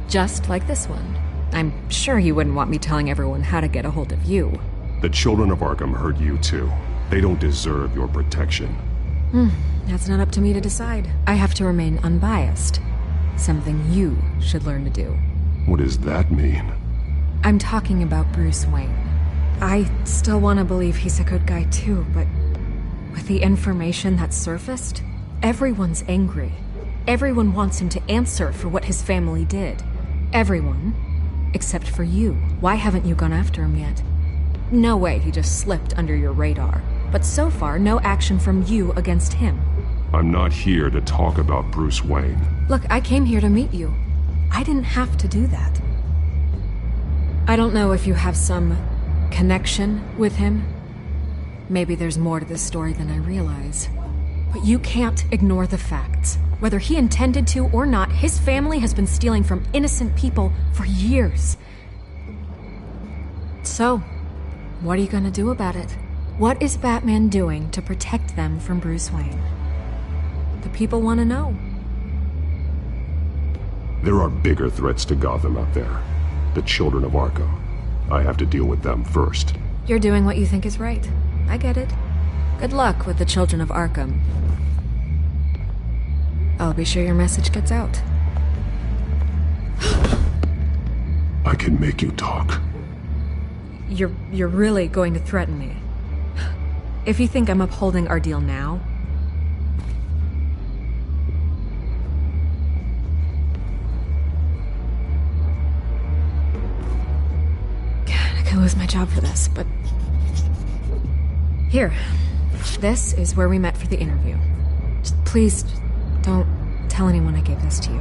Just like this one. I'm sure you wouldn't want me telling everyone how to get a hold of you.
The Children of Arkham heard you too. They don't deserve your protection.
That's not up to me to decide. I have to remain unbiased. Something you should learn to do.
What does that mean?
I'm talking about Bruce Wayne. I still want to believe he's a good guy too, but with the information that surfaced, everyone's angry. Everyone wants him to answer for what his family did. Everyone, except for you. Why haven't you gone after him yet? No way he just slipped under your radar. But so far, no action from you against him.
I'm not here to talk about Bruce Wayne.
Look, I came here to meet you. I didn't have to do that. I don't know if you have some connection with him. Maybe there's more to this story than I realize. But you can't ignore the facts. Whether he intended to or not, his family has been stealing from innocent people for years. So, what are you gonna do about it? What is Batman doing to protect them from Bruce Wayne? The people want to know.
There are bigger threats to Gotham out there. The Children of Arkham. I have to deal with them first.
You're doing what you think is right. I get it.
Good luck with the children of Arkham. I'll be sure your message gets out.
I can make you talk.
You're really going to threaten me? If you think I'm upholding our deal now... God, I could lose my job for this, but... Here. This is where we met for the interview. Just please, don't tell anyone I gave this to you.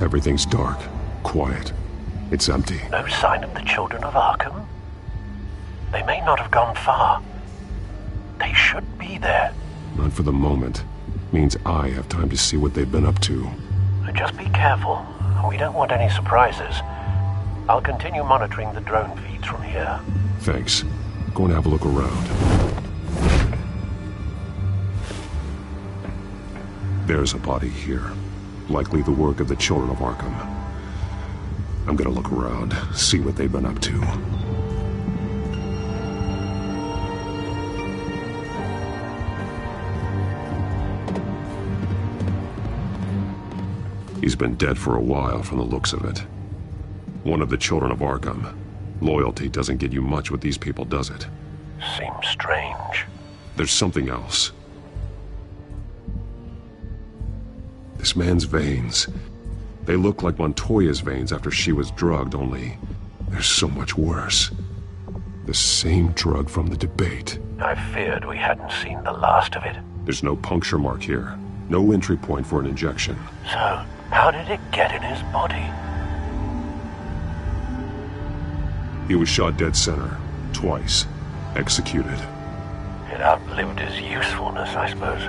Everything's dark, quiet. It's empty.
No sign of the children of Arkham? They may not have gone far. They should be there.
Not for the moment. Means I have time to see what they've been up to.
Just be careful. We don't want any surprises. I'll continue monitoring the drone feeds from here.
Thanks. Go and have a look around. There's a body here. Likely the work of the children of Arkham. I'm gonna look around, see what they've been up to. He's been dead for a while from the looks of it. One of the children of Arkham. Loyalty doesn't get you much with these people, does it?
Seems strange.
There's something else. This man's veins. They look like Montoya's veins after she was drugged, only they're so much worse. The same drug from the debate.
I feared we hadn't seen the last of it.
There's no puncture mark here. No entry point for an injection.
So, how did it get in his body?
He was shot dead center. Twice. Executed.
It outlived his usefulness, I suppose.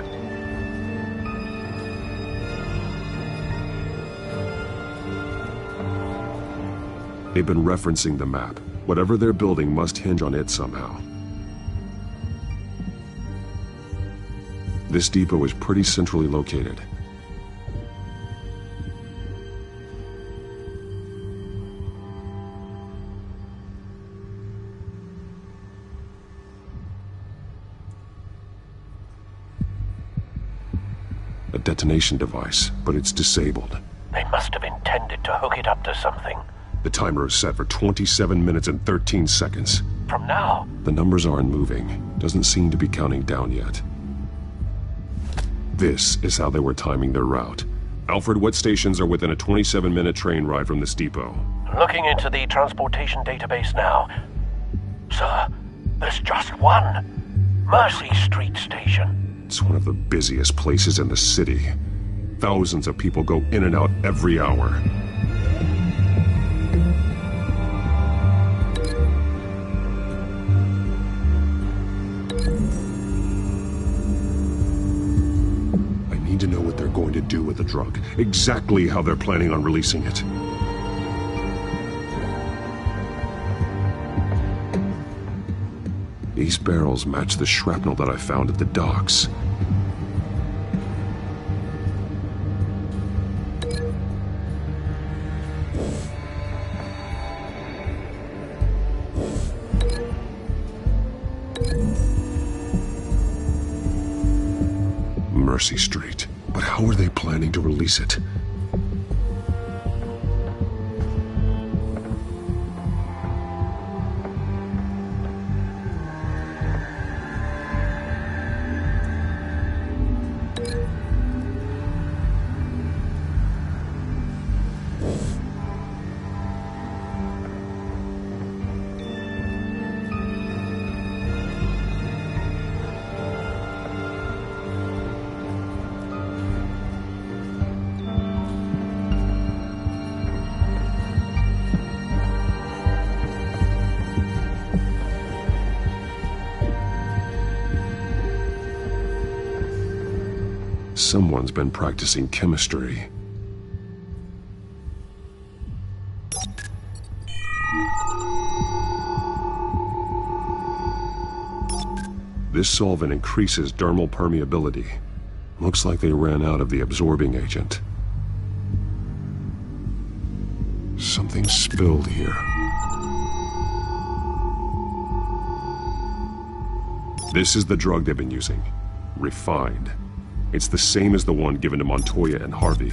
They've been referencing the map. Whatever they're building must hinge on it somehow. This depot is pretty centrally located. A detonation device, but it's disabled.
They must have intended to hook it up to something.
The timer is set for 27 minutes and 13 seconds.
From now?
The numbers aren't moving. Doesn't seem to be counting down yet. This is how they were timing their route. Alfred, what stations are within a 27-minute train ride from this depot?
Looking into the transportation database now. Sir, there's just one. Mercy Street Station.
It's one of the busiest places in the city. Thousands of people go in and out every hour. I need to know what they're going to do with the drug. Exactly how they're planning on releasing it. These barrels match the shrapnel that I found at the docks. Mercy Street. But how are they planning to release it? Someone's been practicing chemistry. This solvent increases dermal permeability. Looks like they ran out of the absorbing agent. Something spilled here. This is the drug they've been using. Refined. It's the same as the one given to Montoya and Harvey.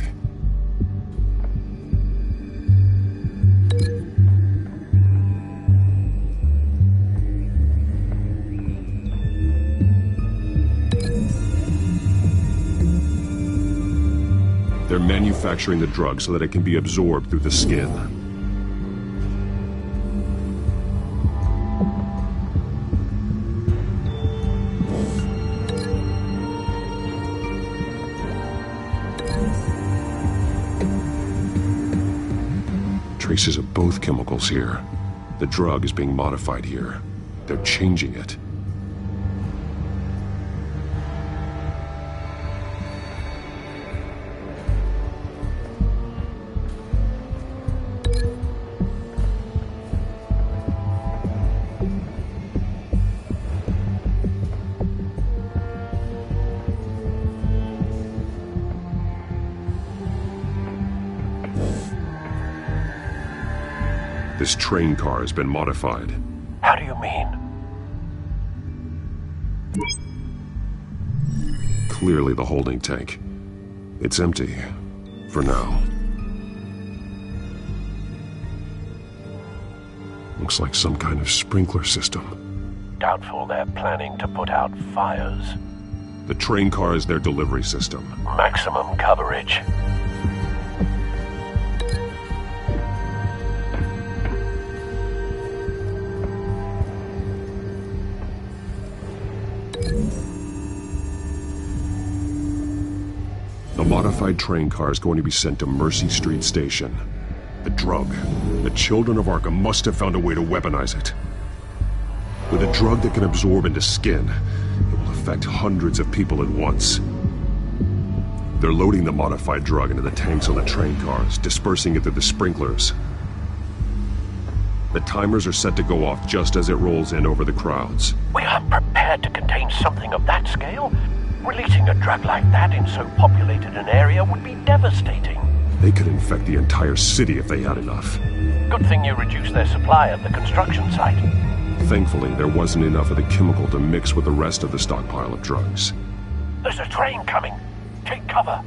They're manufacturing the drug so that it can be absorbed through the skin. Traces of both chemicals here. The drug is being modified here. They're changing it. This train car has been modified.
How do you mean?
Clearly the holding tank. It's empty. For now. Looks like some kind of sprinkler system.
Doubtful they're planning to put out fires.
The train car is their delivery system.
Maximum coverage.
The modified train car is going to be sent to Mercy Street Station. The drug. The children of Arkham must have found a way to weaponize it. With a drug that can absorb into skin, it will affect hundreds of people at once. They're loading the modified drug into the tanks on the train cars, dispersing it through the sprinklers. The timers are set to go off just as it rolls in over the crowds.
We aren't prepared to contain something of that scale. Releasing a drug like that in so populated an area would be devastating.
They could infect the entire city if they had enough.
Good thing you reduced their supply at the construction site.
Thankfully, there wasn't enough of the chemical to mix with the rest of the stockpile of drugs.
There's a train coming. Take cover.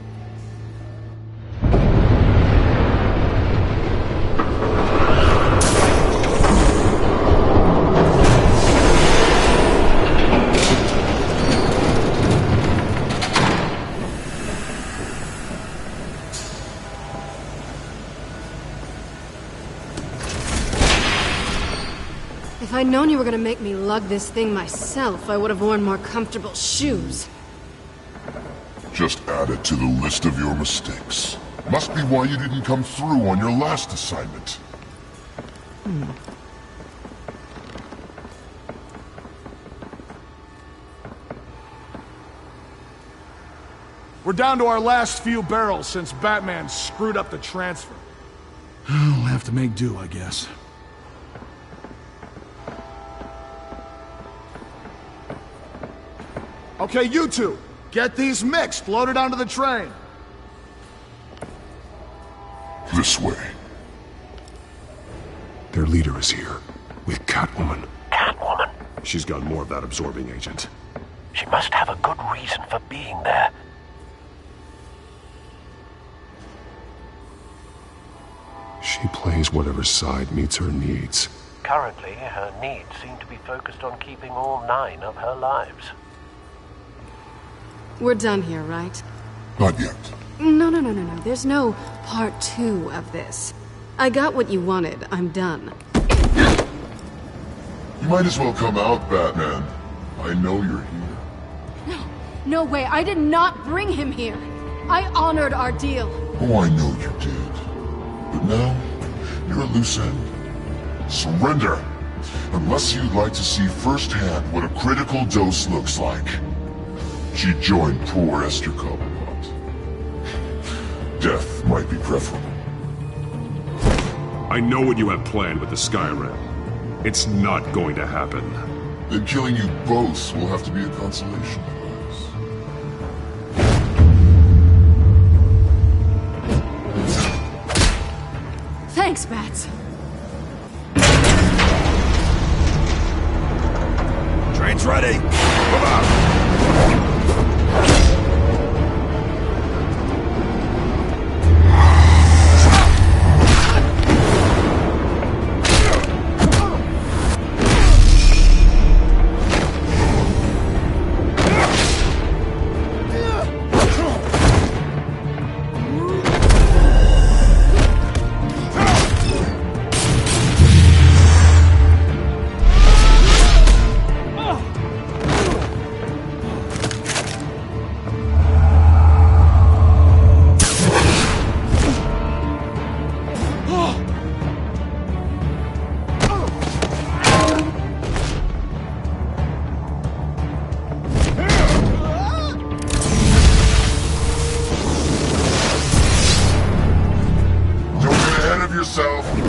If I'd known you were gonna make me lug this thing myself, I would have worn more comfortable shoes.
Just add it to the list of your mistakes. Must be why you didn't come through on your last assignment.
We're down to our last few barrels since Batman screwed up the transfer. We'll have to make do, I guess. Okay, you two, get these mixed, loaded onto the train.
This way.
Their leader is here, with Catwoman.
Catwoman?
She's got more of that absorbing agent.
She must have a good reason for being there.
She plays whatever side meets her needs.
Currently, her needs seem to be focused on keeping all 9 of her lives.
We're done here, right?
Not yet.
No. There's no part 2 of this. I got what you wanted. I'm done.
You might as well come out, Batman. I know you're here.
No way. I did not bring him here. I honored our deal.
Oh, I know you did. But now, you're a loose end. Surrender! Unless you'd like to see firsthand what a critical dose looks like. She joined poor Esther Cobblepot. Death might be preferable.
I know what you have planned with the Skyrim. It's not going to happen.
Then killing you both will have to be a consolation prize.
Thanks, Bats.
Train's ready. Come on.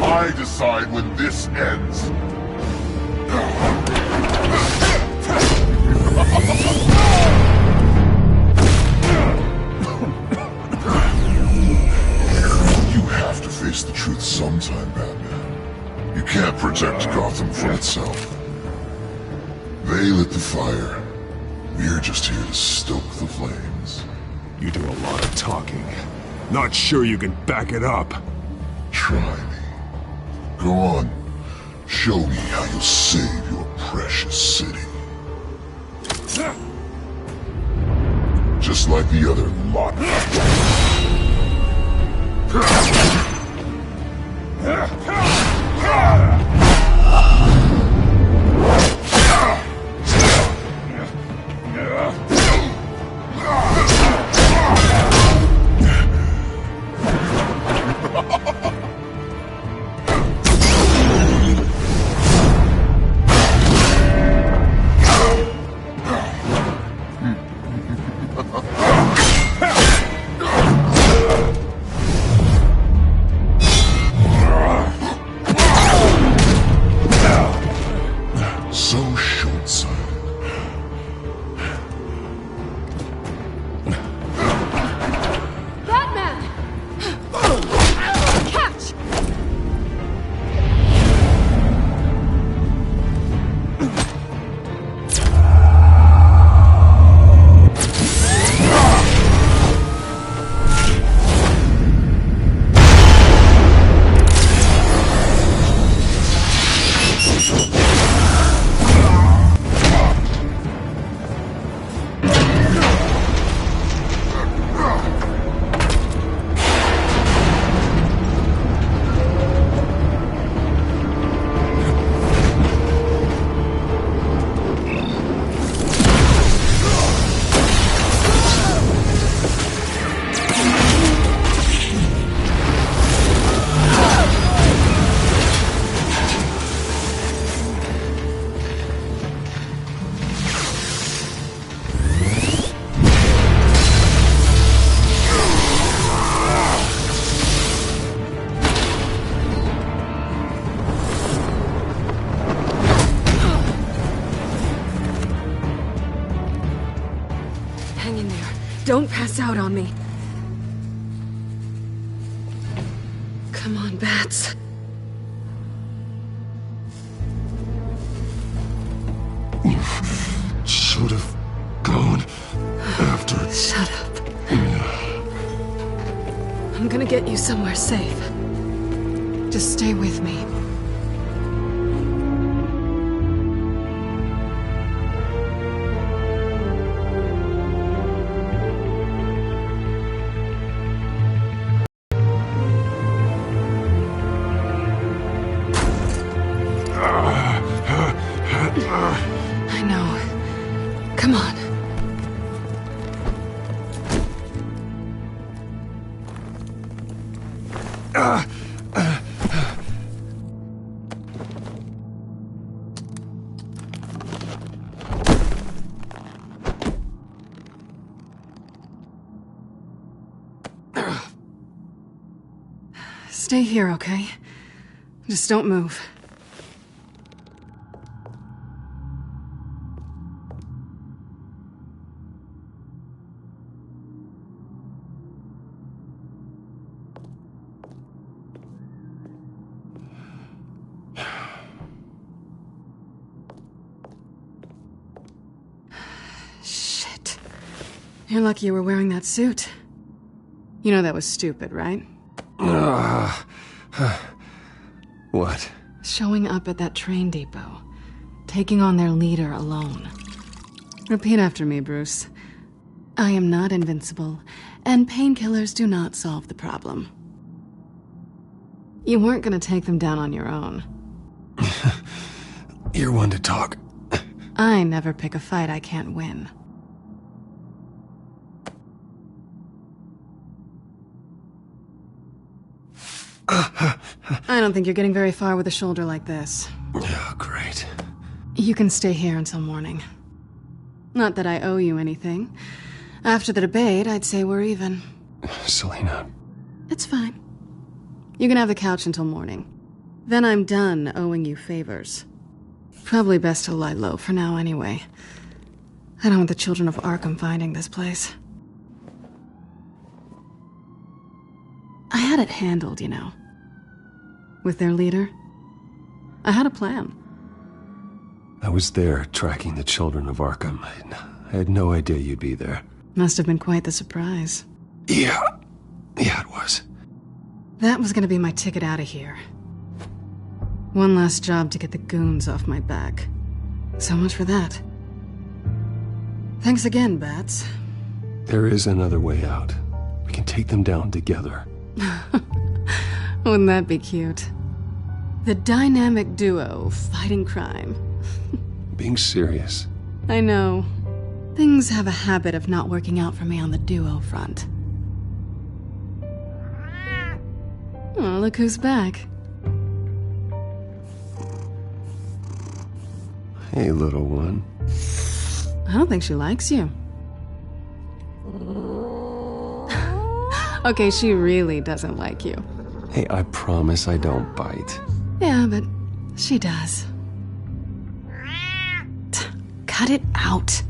I decide when this ends. You have to face the truth sometime, Batman. You can't protect Gotham from itself. They lit the fire. We're just here to stoke the flames.
You do a lot of talking. Not sure you can back it up.
Try me. Go on. Show me how you'll save your precious city. Just like the other lot.
Don't pass out on me. Come on, Bats.
You should have gone after...
Shut up. I'm gonna get you somewhere safe. Just stay with me. I know. Come on. Stay here, okay? Just don't move. Shit. You're lucky you were wearing that suit. You know that was stupid, right?
What?
Showing up at that train depot. Taking on their leader alone. Repeat after me, Bruce. I am not invincible, and painkillers do not solve the problem. You weren't gonna take them down on your own.
You're one to talk.
I never pick a fight I can't win. I don't think you're getting very far with a shoulder like this.
Oh, great.
You can stay here until morning. Not that I owe you anything. After the debate, I'd say we're even.
Selena.
It's fine. You can have the couch until morning. Then I'm done owing you favors. Probably best to lie low for now anyway. I don't want the children of Arkham finding this place. I had it handled, you know. With their leader. I had a plan.
I was there tracking the children of Arkham. I had no idea you'd be there.
Must have been quite the surprise.
Yeah, it was.
That was gonna be my ticket out of here. One last job to get the goons off my back. So much for that. Thanks again, Bats.
There is another way out. We can take them down together.
Wouldn't that be cute? The dynamic duo fighting crime.
Being serious.
I know. Things have a habit of not working out for me on the duo front. Oh, look who's back.
Hey, little one.
I don't think she likes you. Okay, she really doesn't like you.
Hey, I promise I don't bite.
Yeah, but she does. Cut it out.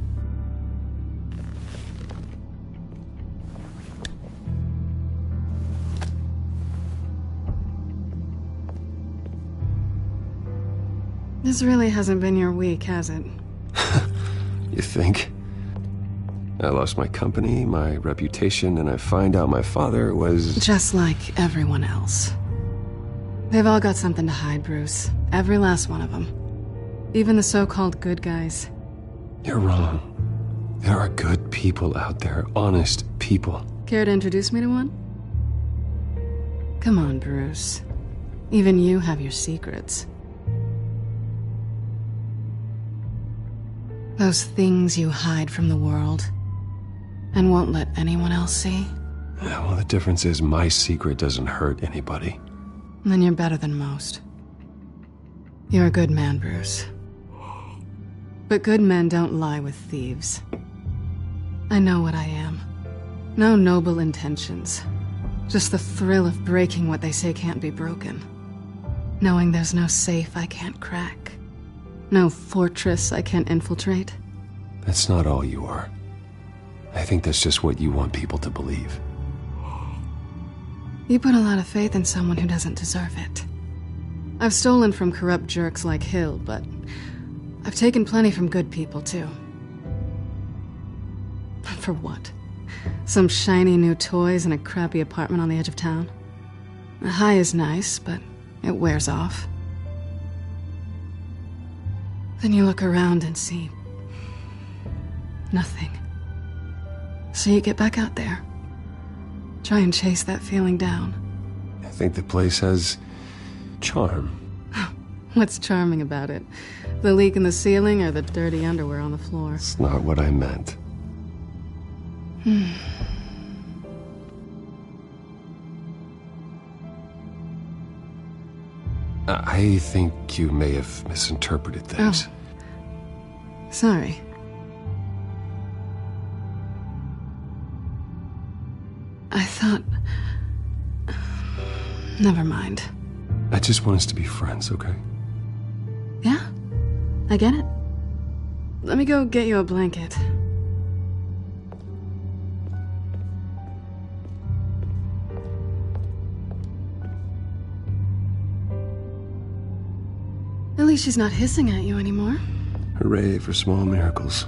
This really hasn't been your week, has it?
You think? I lost my company, my reputation, and I find out my father was...
Just like everyone else. They've all got something to hide, Bruce. Every last one of them. Even the so-called good guys.
You're wrong. There are good people out there, honest people.
Care to introduce me to one? Come on, Bruce. Even you have your secrets. Those things you hide from the world and won't let anyone else see.
Yeah, well, the difference is my secret doesn't hurt anybody.
Then you're better than most. You're a good man, Bruce. But good men don't lie with thieves. I know what I am. No noble intentions. Just the thrill of breaking what they say can't be broken. Knowing there's no safe I can't crack. No fortress I can't infiltrate.
That's not all you are. I think that's just what you want people to believe.
You put a lot of faith in someone who doesn't deserve it. I've stolen from corrupt jerks like Hill, but I've taken plenty from good people, too. For what? Some shiny new toys in a crappy apartment on the edge of town? The high is nice, but it wears off. Then you look around and see nothing. So you get back out there. Try and chase that feeling down.
I think the place has charm.
What's charming about it? The leak in the ceiling or the dirty underwear on the floor?
It's not what I meant. I think you may have misinterpreted things.
Oh. Sorry. I thought... Never mind.
I just want us to be friends, okay?
Yeah, I get it. Let me go get you a blanket. At least she's not hissing at you anymore.
Hooray for small miracles.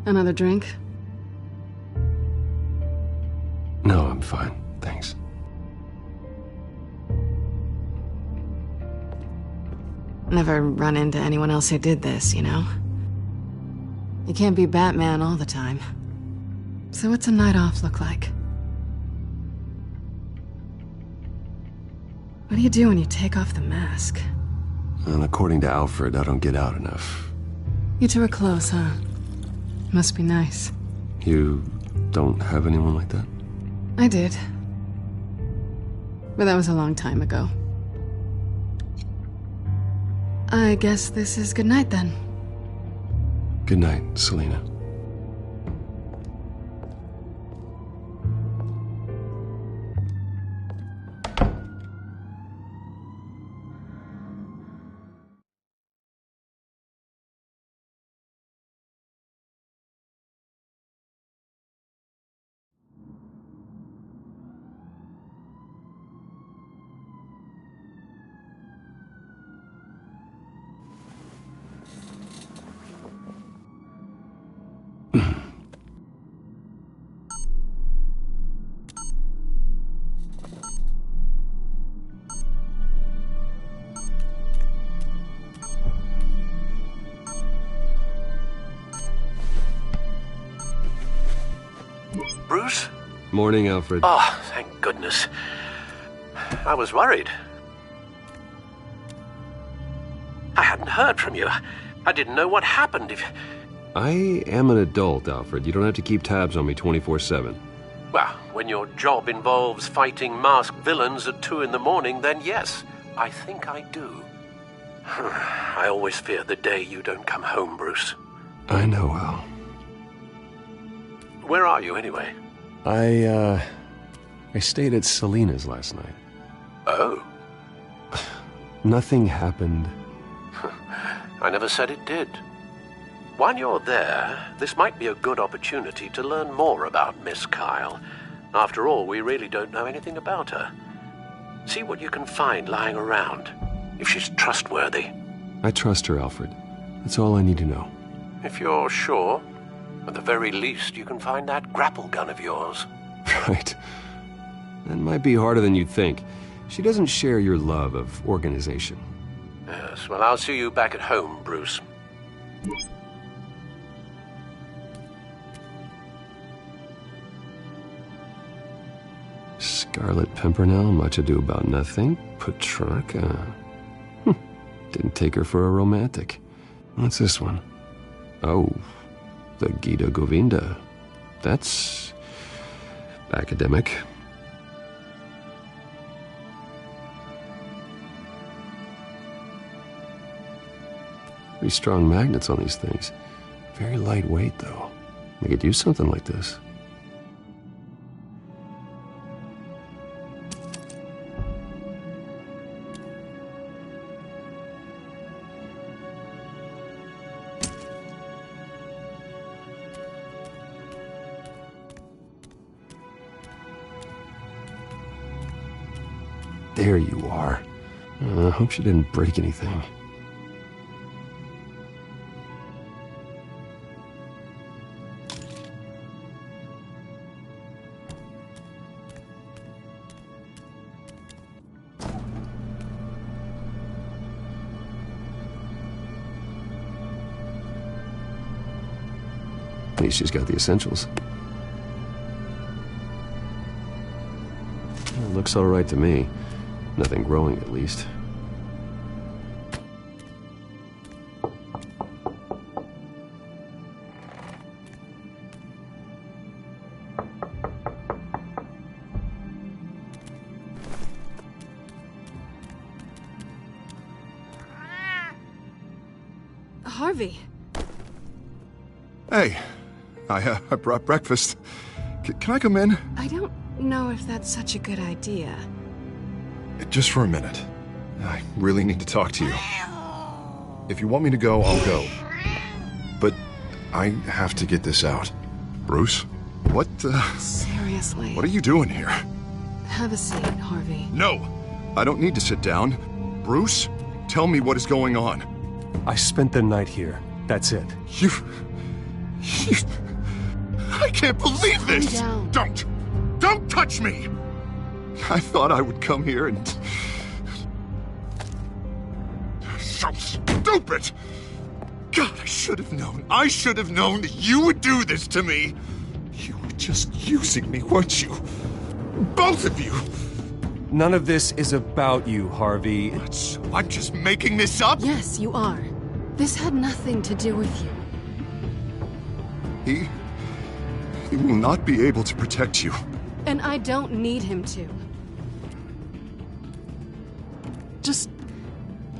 Another drink?
No, I'm fine. Thanks.
Never run into anyone else who did this, you know? You can't be Batman all the time. So what's a night off look like? What do you do when you take off the mask?
And according to Alfred, I don't get out enough.
You two are close, huh? Must be nice.
You don't have anyone like that?
I did. But that was a long time ago. I guess this is good night then.
Good night, Selina.
Bruce?
Morning, Alfred.
Oh, thank goodness. I was worried. I hadn't heard from you. I didn't know what happened if...
I am an adult, Alfred. You don't have to keep tabs on me 24/7.
Well, when your job involves fighting masked villains at 2 in the morning, then yes, I think I do. I always fear the day you don't come home, Bruce.
I know, Al.
Where are you, anyway?
I stayed at Selina's last night.
Oh?
Nothing happened.
I never said it did. While you're there, this might be a good opportunity to learn more about Miss Kyle. After all, we really don't know anything about her. See what you can find lying around, if she's trustworthy.
I trust her, Alfred. That's all I need to know.
If you're sure, at the very least, you can find that grapple gun of yours.
Right. That might be harder than you'd think. She doesn't share your love of organization.
Yes, well, I'll see you back at home, Bruce.
Scarlet Pimpernel, much ado about nothing. Petrarca. Didn't take her for a romantic. What's this one? Oh, the Gita Govinda. That's academic. Pretty strong magnets on these things. Very lightweight, though. They could use something like this. There you are. I hope she didn't break anything. At least she's got the essentials. It looks all right to me. Nothing growing, at least.
Harvey.
Hey, I brought breakfast. Can I come in?
I don't know if that's such a good idea.
Just for a minute. I really need to talk to you. If you want me to go, I'll go. But I have to get this out. Bruce? What,
Seriously.
What are you doing here?
Have a seat, Harvey.
No! I don't need to sit down. Bruce, tell me what is going on.
I spent the night here. That's it.
You... I can't believe this!
Calm down.
Don't touch me! I thought I would come here and... So stupid! God, I should have known. I should have known that you would do this to me. You were just using me, weren't you? Both of you!
None of this is about you, Harvey.
So I'm just making this up?
Yes, you are. This had nothing to do with you.
He will not be able to protect you.
And I don't need him to. Just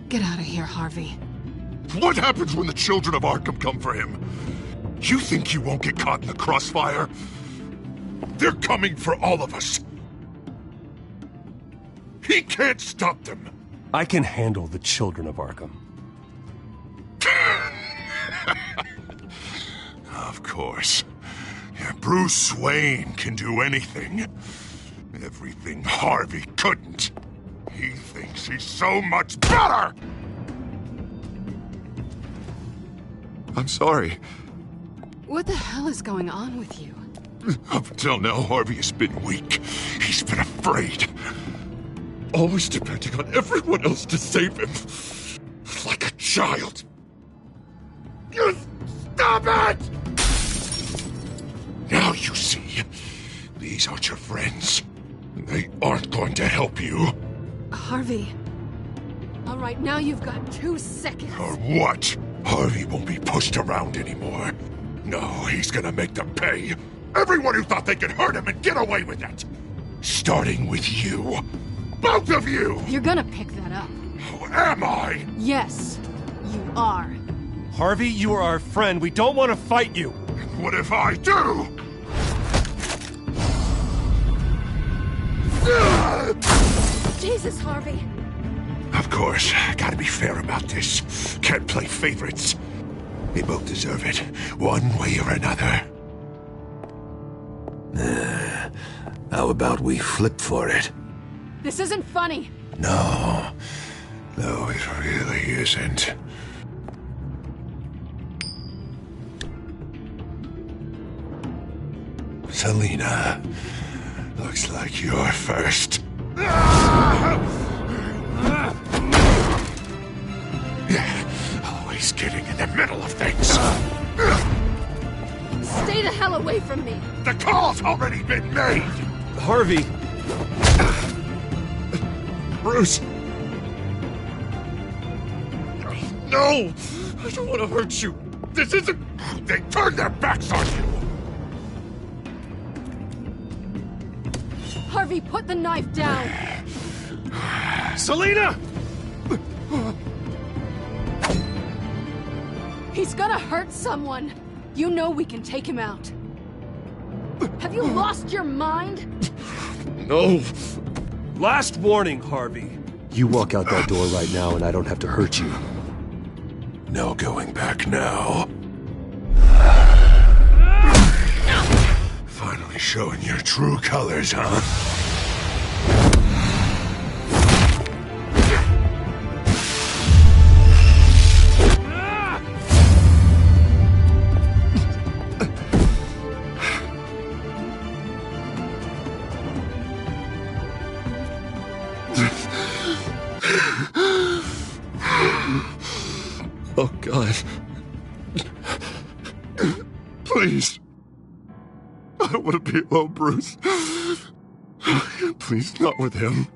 get out of here, Harvey.
What happens when the children of Arkham come for him? You think you won't get caught in the crossfire? They're coming for all of us. He can't stop them.
I can handle the children of Arkham.
Of course. Yeah, Bruce Wayne can do anything. Everything Harvey couldn't. He thinks he's so much better!
I'm sorry.
What the hell is going on with you?
Up until now, Harvey has been weak. He's been afraid. Always depending on everyone else to save him. Like a child. You stop it! Now you see. These aren't your friends. They aren't going to help you.
Harvey. All right, now you've got 2 seconds.
Or what? Harvey won't be pushed around anymore. No, he's gonna make them pay. Everyone who thought they could hurt him and get away with it. Starting with you. Both of you!
You're gonna pick that up.
Oh, am I?
Yes, you are.
Harvey, you are our friend. We don't want to fight you.
What if I do?
Jesus, Harvey.
Of course, gotta be fair about this. Can't play favorites. They both deserve it, one way or another. How about we flip for it?
This isn't funny.
No, it really isn't. Selina, looks like you're first. Always getting in the middle of things.
Stay the hell away from me.
The call's already been made.
Harvey.
Bruce. No! I don't want to hurt you. This isn't... They turned their backs on you.
Harvey, put the knife down.
Selina!
He's gonna hurt someone. You know we can take him out. Have you lost your mind?
No. Last warning, Harvey. You walk out that door right now and I don't have to hurt you.
No going back now. Finally showing your true colors, huh? Oh, God. Please. I don't want to be alone, Bruce. Please, not with him.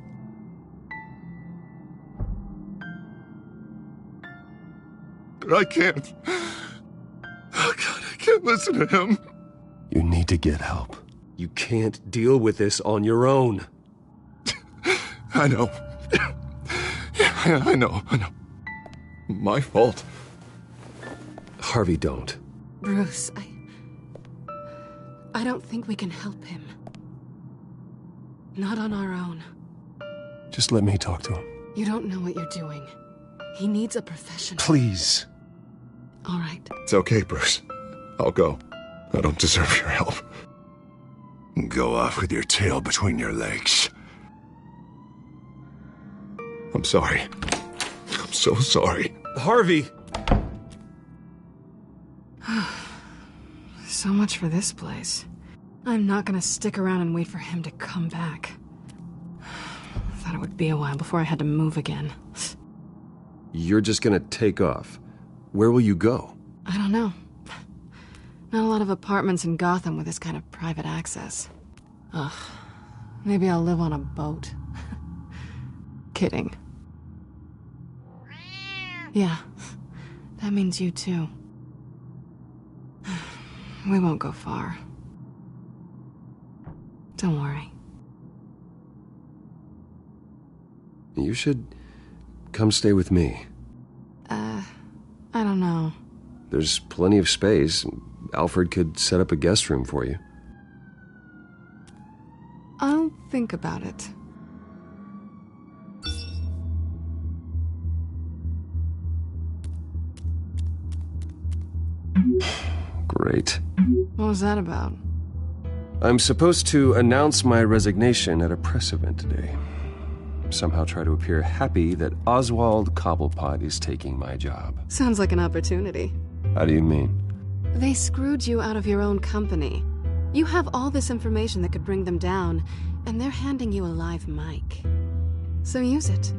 But I can't. Oh, God, I can't listen to him.
You need to get help. You can't deal with this on your own.
I know. Yeah, I know. My fault.
Harvey, don't.
Bruce, I don't think we can help him. Not on our own.
Just let me talk to him.
You don't know what you're doing. He needs a professional.
Please.
All right.
It's okay, Bruce. I'll go. I don't deserve your help. Go off with your tail between your legs. I'm sorry. I'm so sorry.
Harvey!
So much for this place. I'm not gonna stick around and wait for him to come back. Thought it would be a while before I had to move again.
You're just gonna take off. Where will you go?
I don't know. Not a lot of apartments in Gotham with this kind of private access. Ugh. Maybe I'll live on a boat. Kidding. Yeah. That means you too. We won't go far. Don't worry.
You should come stay with me.
I don't know.
There's plenty of space. Alfred could set up a guest room for you.
I'll think about it.
Great.
What was that about?
I'm supposed to announce my resignation at a press event today. Somehow try to appear happy that Oswald Cobblepot is taking my job.
Sounds like an opportunity.
How do you mean?
They screwed you out of your own company. You have all this information that could bring them down, and they're handing you a live mic. So use it.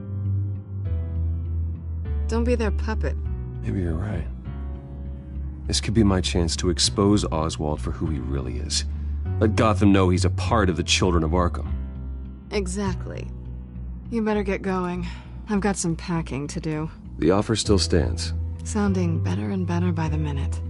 Don't be their puppet.
Maybe you're right. This could be my chance to expose Oswald for who he really is. Let Gotham know he's a part of the Children of Arkham.
Exactly. You better get going. I've got some packing to do.
The offer still stands.
Sounding better and better by the minute.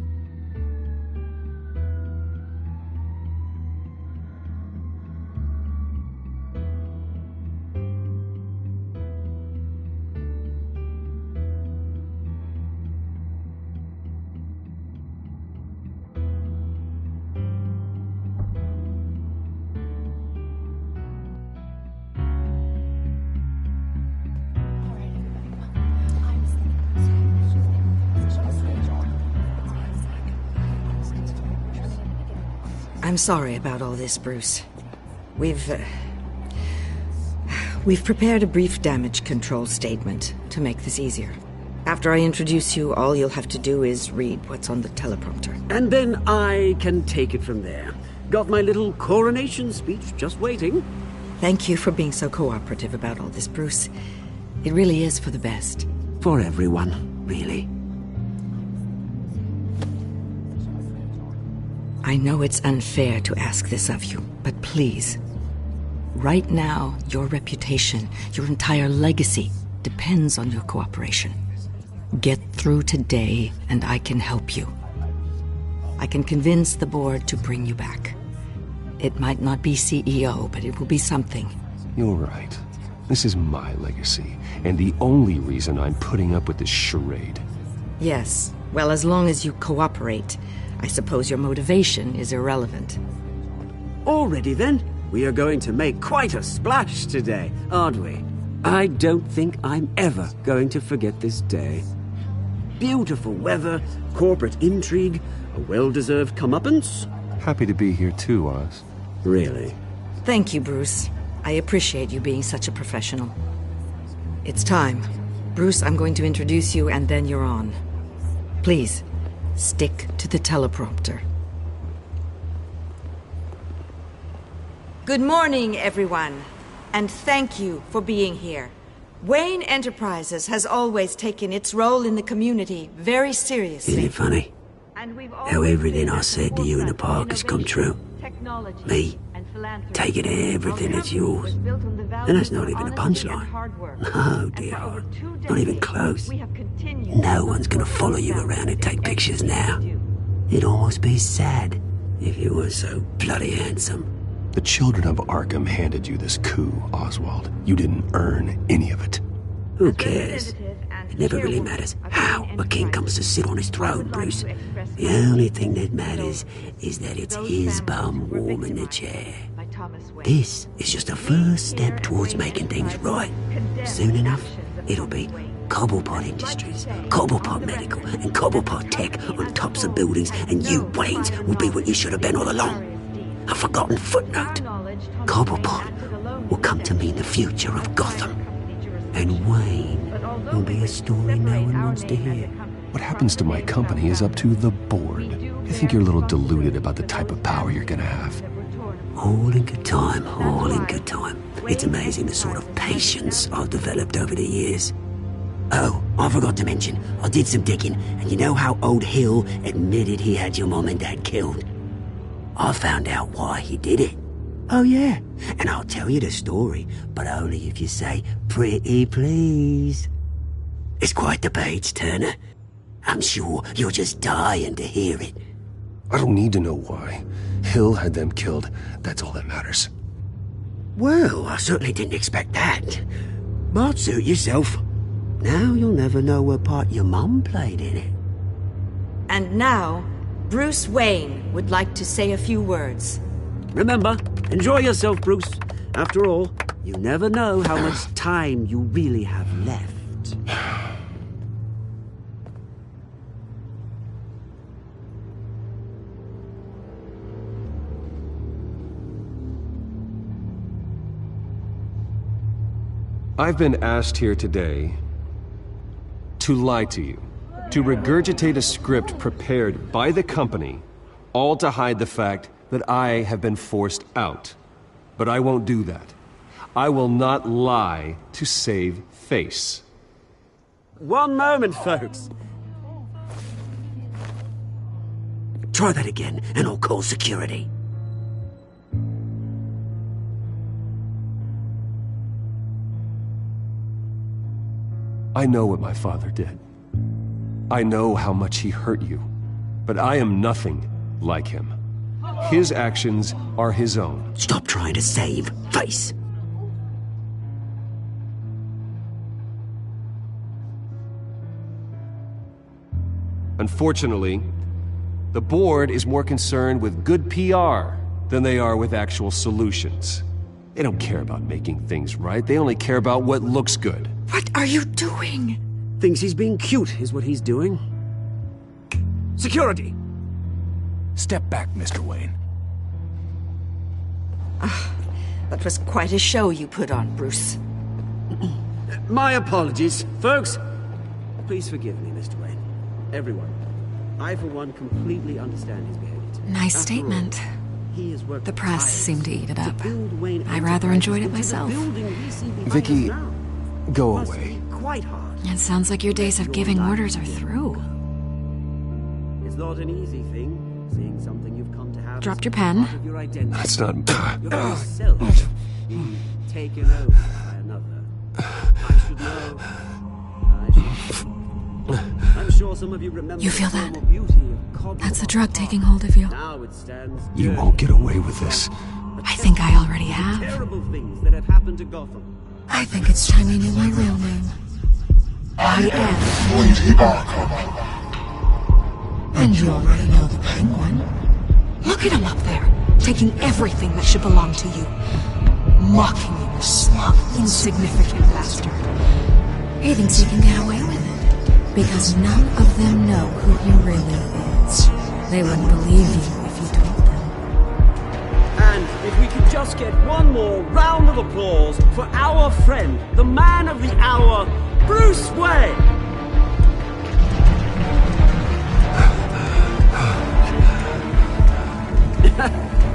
I'm sorry about all this, Bruce. We've prepared a brief damage control statement to make this easier. After I introduce you, all you'll have to do is read what's on the teleprompter.
And then I can take it from there. Got my little coronation speech just waiting.
Thank you for being so cooperative about all this, Bruce. It really is for the best.
For everyone, really.
I know it's unfair to ask this of you, but please. Right now, your reputation, your entire legacy, depends on your cooperation. Get through today, and I can help you. I can convince the board to bring you back. It might not be CEO, but it will be something.
You're right. This is my legacy, and the only reason I'm putting up with this charade.
Yes. Well, as long as you cooperate, I suppose your motivation is irrelevant.
Already then, we are going to make quite a splash today, aren't we? I don't think I'm ever going to forget this day. Beautiful weather, corporate intrigue, a well-deserved comeuppance.
Happy to be here too, Oz.
Really?
Thank you, Bruce. I appreciate you being such a professional. It's time. Bruce, I'm going to introduce you and then you're on. Please, stick to the teleprompter. Good morning, everyone, and thank you for being here. Wayne Enterprises has always taken its role in the community very seriously.
Isn't it funny how everything I said to you in the park has come true? Me, taking everything that's yours. And that's not even a punchline. No, dear heart. Not even close. No one's gonna follow you around and take pictures now. It'd almost be sad if you were so bloody handsome.
The Children of Arkham handed you this coup, Oswald. You didn't earn any of it.
Who cares? It never really matters how a king comes to sit on his throne, Bruce. The only thing that matters is that it's his bum warm in the chair. This is just a first step towards making things right. Soon enough, it'll be Cobblepot Industries, Cobblepot Medical, and Cobblepot Tech on tops of buildings, and you, Waynes, will be what you should have been all along. A forgotten footnote. Cobblepot will come to mean the future of Gotham. And Wayne will be a story no one wants to hear.
What happens to my company is up to the board. I think you're a little deluded about the type of power you're gonna have.
All in good time, all in good time. It's amazing the sort of patience I've developed over the years. Oh, I forgot to mention, I did some digging, and you know how old Hill admitted he had your mom and dad killed? I found out why he did it. Oh yeah, and I'll tell you the story, but only if you say, pretty please. It's quite the page, Turner. I'm sure you're just dying to hear it.
I don't need to know why. Hill had them killed. That's all that matters.
Well, I certainly didn't expect that. But suit yourself. Now you'll never know what part your mum played in it.
And now, Bruce Wayne would like to say a few words.
Remember, enjoy yourself, Bruce. After all, you never know how much time you really have left.
I've been asked here today to lie to you, to regurgitate a script prepared by the company, all to hide the fact that I have been forced out. But I won't do that. I will not lie to save face.
One moment, folks. Try that again, and I'll call security.
I know what my father did. I know how much he hurt you. But I am nothing like him. His actions are his own.
Stop trying to save face.
Unfortunately, the board is more concerned with good PR than they are with actual solutions. They don't care about making things right. They only care about what looks good.
What are you doing?
Thinks he's being cute, is what he's doing. Security!
Step back, Mr. Wayne.
That was quite a show you put on, Bruce.
My apologies, folks. Please forgive me, Mr. Wayne. Everyone. I, for one, completely understand his behavior.
Nice statement. The press seemed to eat it up. I rather enjoyed it myself.
Vicky, go away.
It sounds like your days of giving orders are through.
It's not an easy thing, seeing something you've come to have.
Dropped your pen.
That's not...
Your very self being taken over by another. I should know. I'm sure some of you remember.
You feel that? That's the drug taking hold of you.
You won't get away with this.
I think I already have.
Terrible things that have happened to Gotham.
I think it's time you knew my real name. I am
Lady Arkham.
And you already know the Penguin. Look at him up there, taking everything that should belong to you. Mocking you, a smug, insignificant bastard. He thinks he can get away with it, because none of them know who he really is. They wouldn't believe you if you told them.
And if we could just get one more round of applause for our friend, the man of the hour, Bruce Wayne!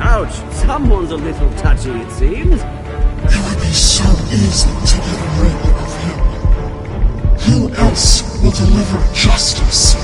Ouch, someone's a little touchy, it seems.
It would be so easy to get rid of him. Who else will deliver justice?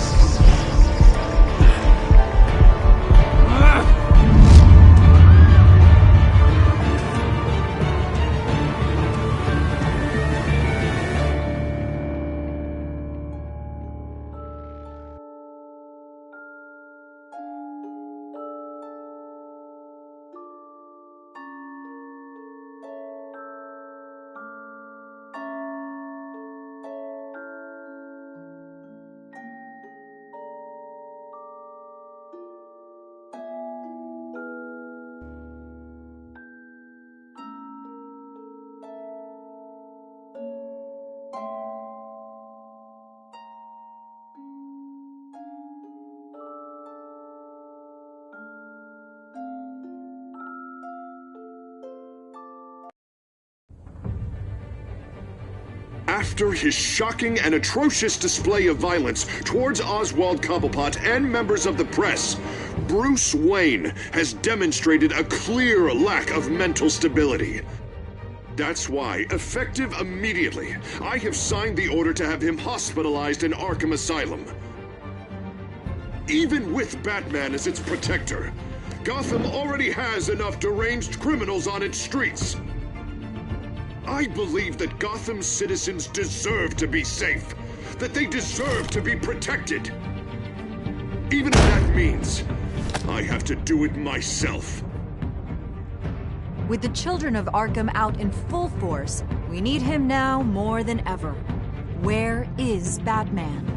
After his shocking and atrocious display of violence towards Oswald Cobblepot and members of the press, Bruce Wayne has demonstrated a clear lack of mental stability. That's why, effective immediately, I have signed the order to have him hospitalized in Arkham Asylum. Even with Batman as its protector, Gotham already has enough deranged criminals on its streets. I believe that Gotham's citizens deserve to be safe, that they deserve to be protected. Even if that means I have to do it myself.
With the children of Arkham out in full force, we need him now more than ever. Where is Batman?